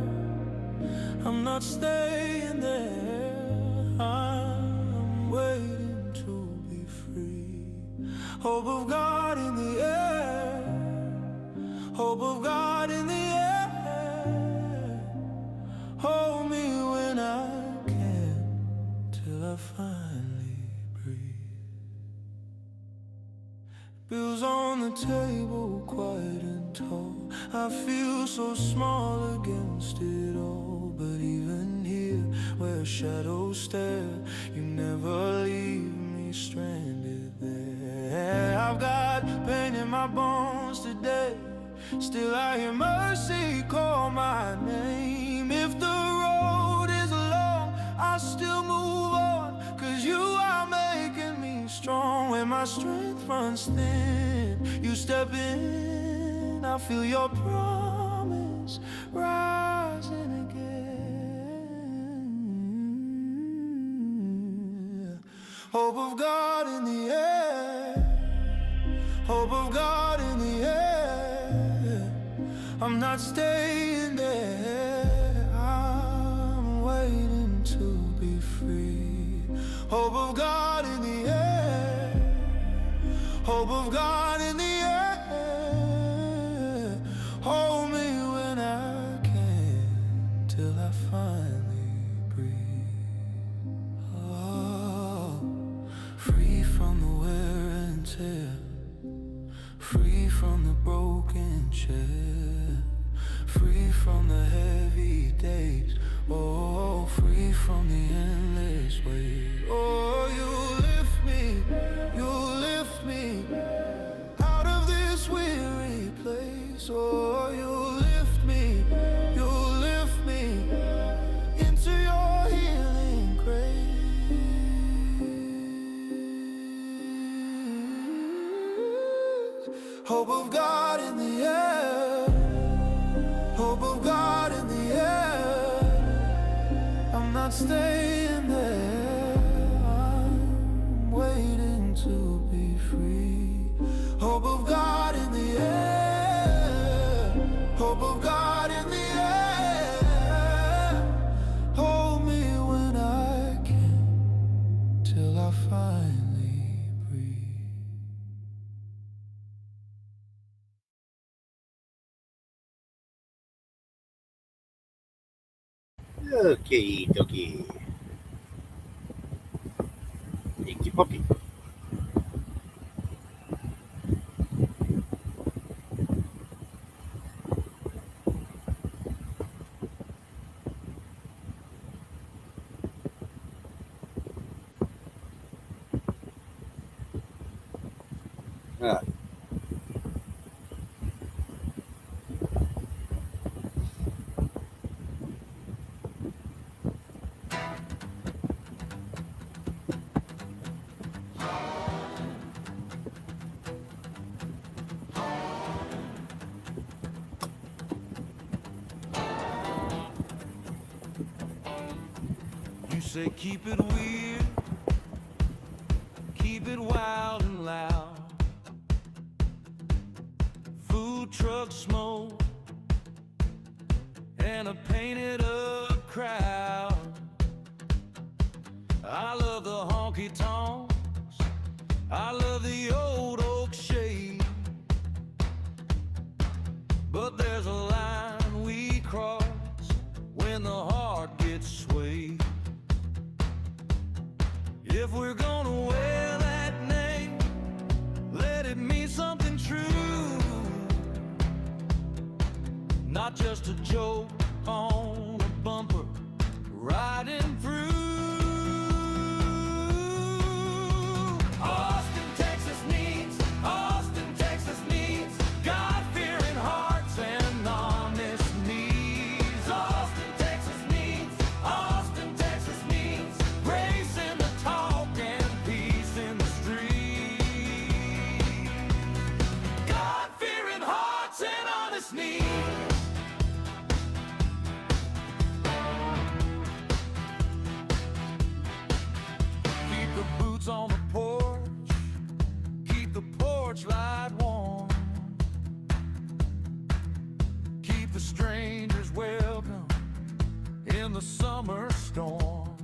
I'm not staying there. I'm waiting to be free. Hope of God in the air. Hope of God in the air. Hold me when I can, till I finally breathe. Bills on the table, quiet and tall. I feel so small against it all. But even here, where shadows stare, you never leave me stranded there. I've got pain in my bones today. Still I hear mercy call my name. If the road is long, I still move on, 'cause you are making me strong. When my strength runs thin, you step in. I feel your promise rising again. Hope of God in the air. Hope of God in the air. I'm not staying there. I'm waiting to be free. Hope of God in the air. Hope of God in the air. Hold me when I can, till I finally breathe. Oh, free from the wear and tear. Free from the broken chair. Free from the heavy days. Oh, free from the end. weight. Oh, you lift me out of this weary place. Oh, you lift me into your healing grace. Hope of God in the air, hope of God in the air. I'm not staying there, I'm waiting to be free. Hope of God in the air, hope of God in the air. Hold me when I can, till I finally breathe. Okay, dokie. Inky pokey. You say keep it weird, keep it wild and loud. Food truck smoke and a painted up crowd. I love the honky tonks, I love the old oak shade. But there's a line we cross when the heart gets swayed. If we're gonna wear that name, let it mean something true, not just a joke on a bumper riding through. Austin, Texas needs God-fearing hearts and honest knees. Austin, Texas needs grace in the talk and peace in the street. God-fearing hearts and honest knees. Keep the boots on the porch, keep the porch light warm. Keep the strangers welcome in the summer storm.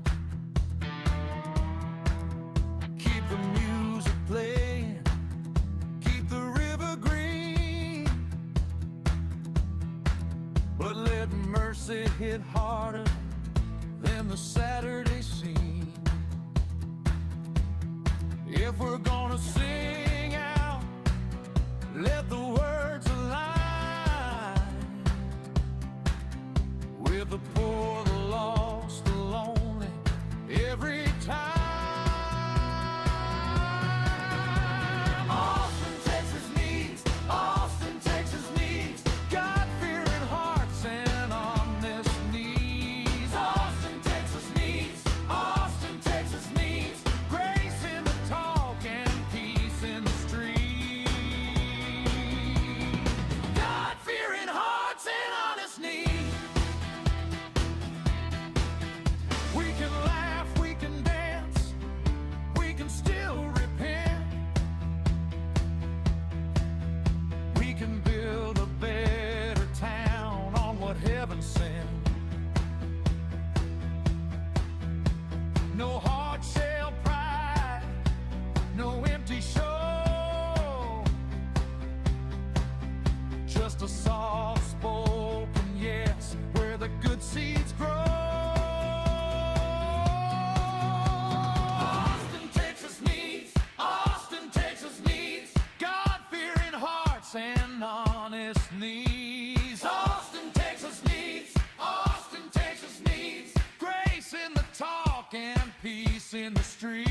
Keep the music playing, keep the river green. But let mercy hit harder than the Saturday scene. If we're gonna sing out, let the words align with the poor, the lost, the lonely, every time. Austin, Texas needs God-fearing hearts and honest knees. Austin, Texas needs grace in the talk and peace in the street. God-fearing hearts and honest knees. in the street.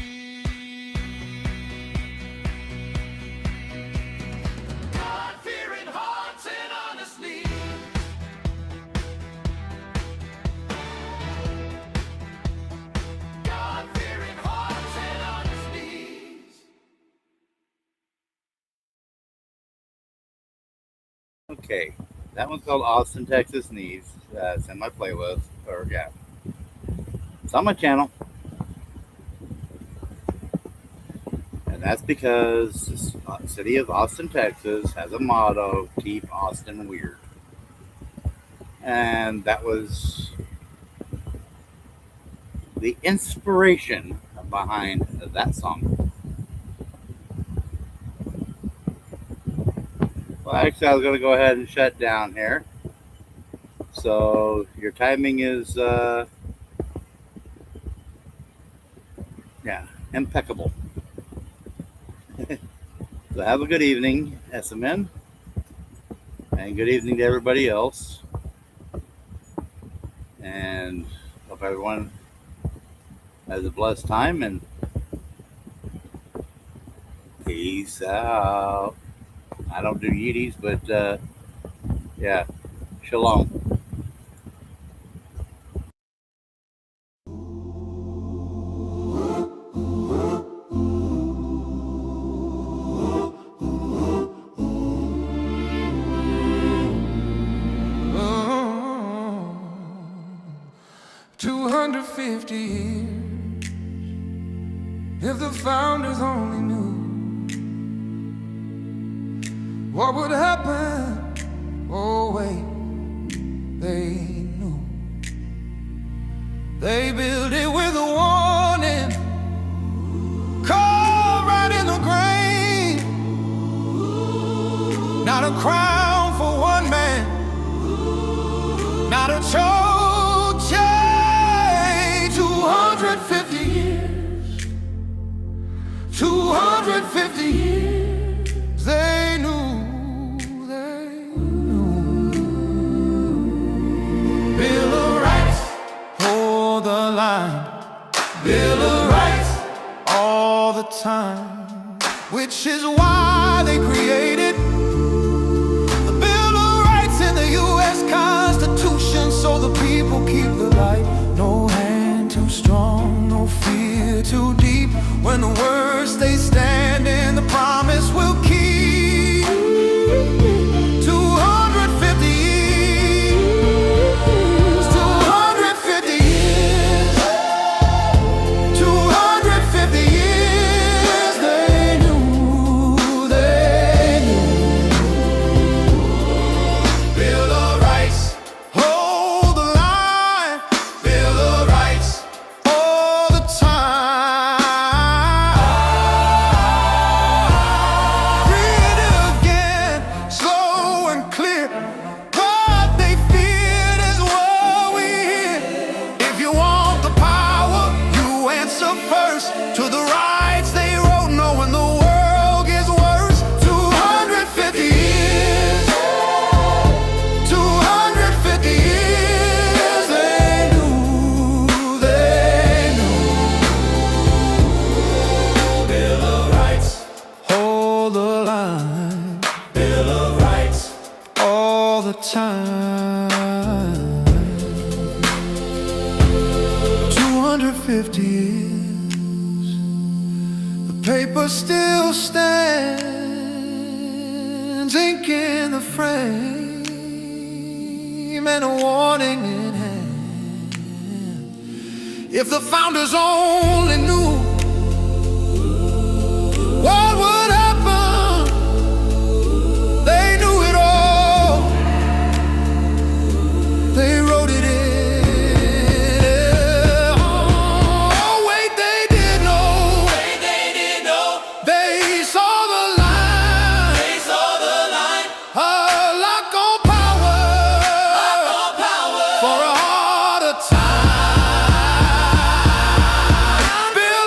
God-fearing hearts and honest needs. God-fearing hearts and honest needs. Okay, that one's called Austin, Texas Needs. It's in my playlist, or yeah, it's on my channel. And that's because the city of Austin, Texas has a motto, keep Austin weird. And that was the inspiration behind that song. Well, actually, I was going to go ahead and shut down here. So your timing is, yeah, impeccable. So have a good evening, SMN, and good evening to everybody else. And hope everyone has a blessed time, and peace out. I don't do Yeeties, but yeah, shalom. Oh, 250 years. If the founders only knew what would happen, oh wait, they knew. They built it with a warning, carved right in the grain. Not a crown for one man, not a choke chain. 250 years, 250 years, they knew. Bill of Rights, hold the line. Bill of Rights, all the time. Which is why they created the Bill of Rights in the U.S. Constitution, so the people keep the light. No hand too strong, no fear too deep. When the words they stand in, the promise will keep. 250 years, 250 years, 250 years. They knew, they knew. Bill of Rights, hold the line. Bill of Rights, all the time. Read it again, slow and clear. What they feared is what we hear. If you want the power, you answer first to the rights they wrote, knowing the world gets worse. 250 years, 250 years. They knew, they knew. Bill of Rights, hold the line. Bill of Rights, all the time. 250 years, the paper still stands, ink in the frame, and a warning in hand. If the founders only knew what would happen, they knew it all. They wrote it in. Oh, wait, they did know. Wait, they did know. They saw the line. They saw the line. A lock on power. Lock on power. For a harder time. Bill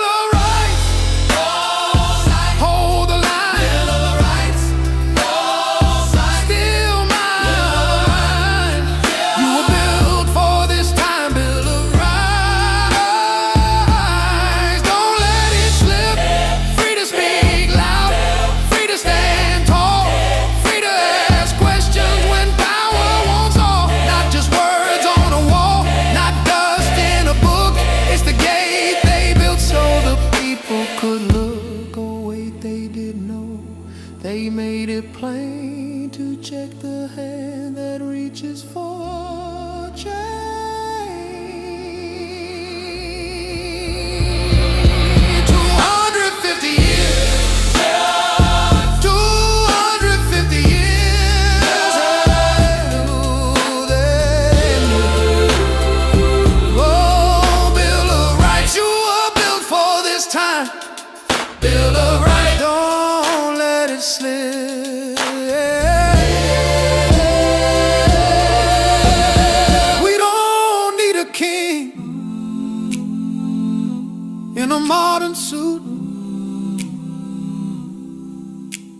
in a modern suit.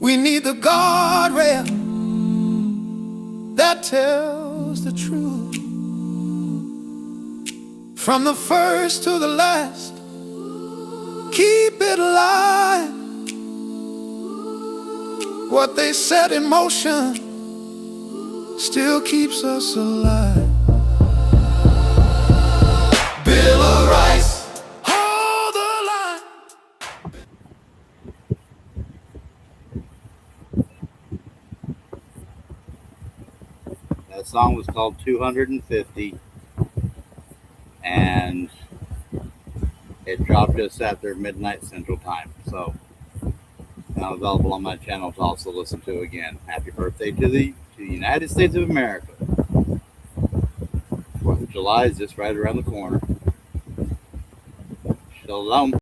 We need the guardrail that tells the truth. From the first to the last, keep it alive. What they set in motion still keeps us alive. Bill of Rice, hold the line. That song was called 250, and it dropped just after midnight Central Time. So now available on my channel to also listen to again. Happy birthday to the United States of America. 4th of July is just right around the corner. Shalom.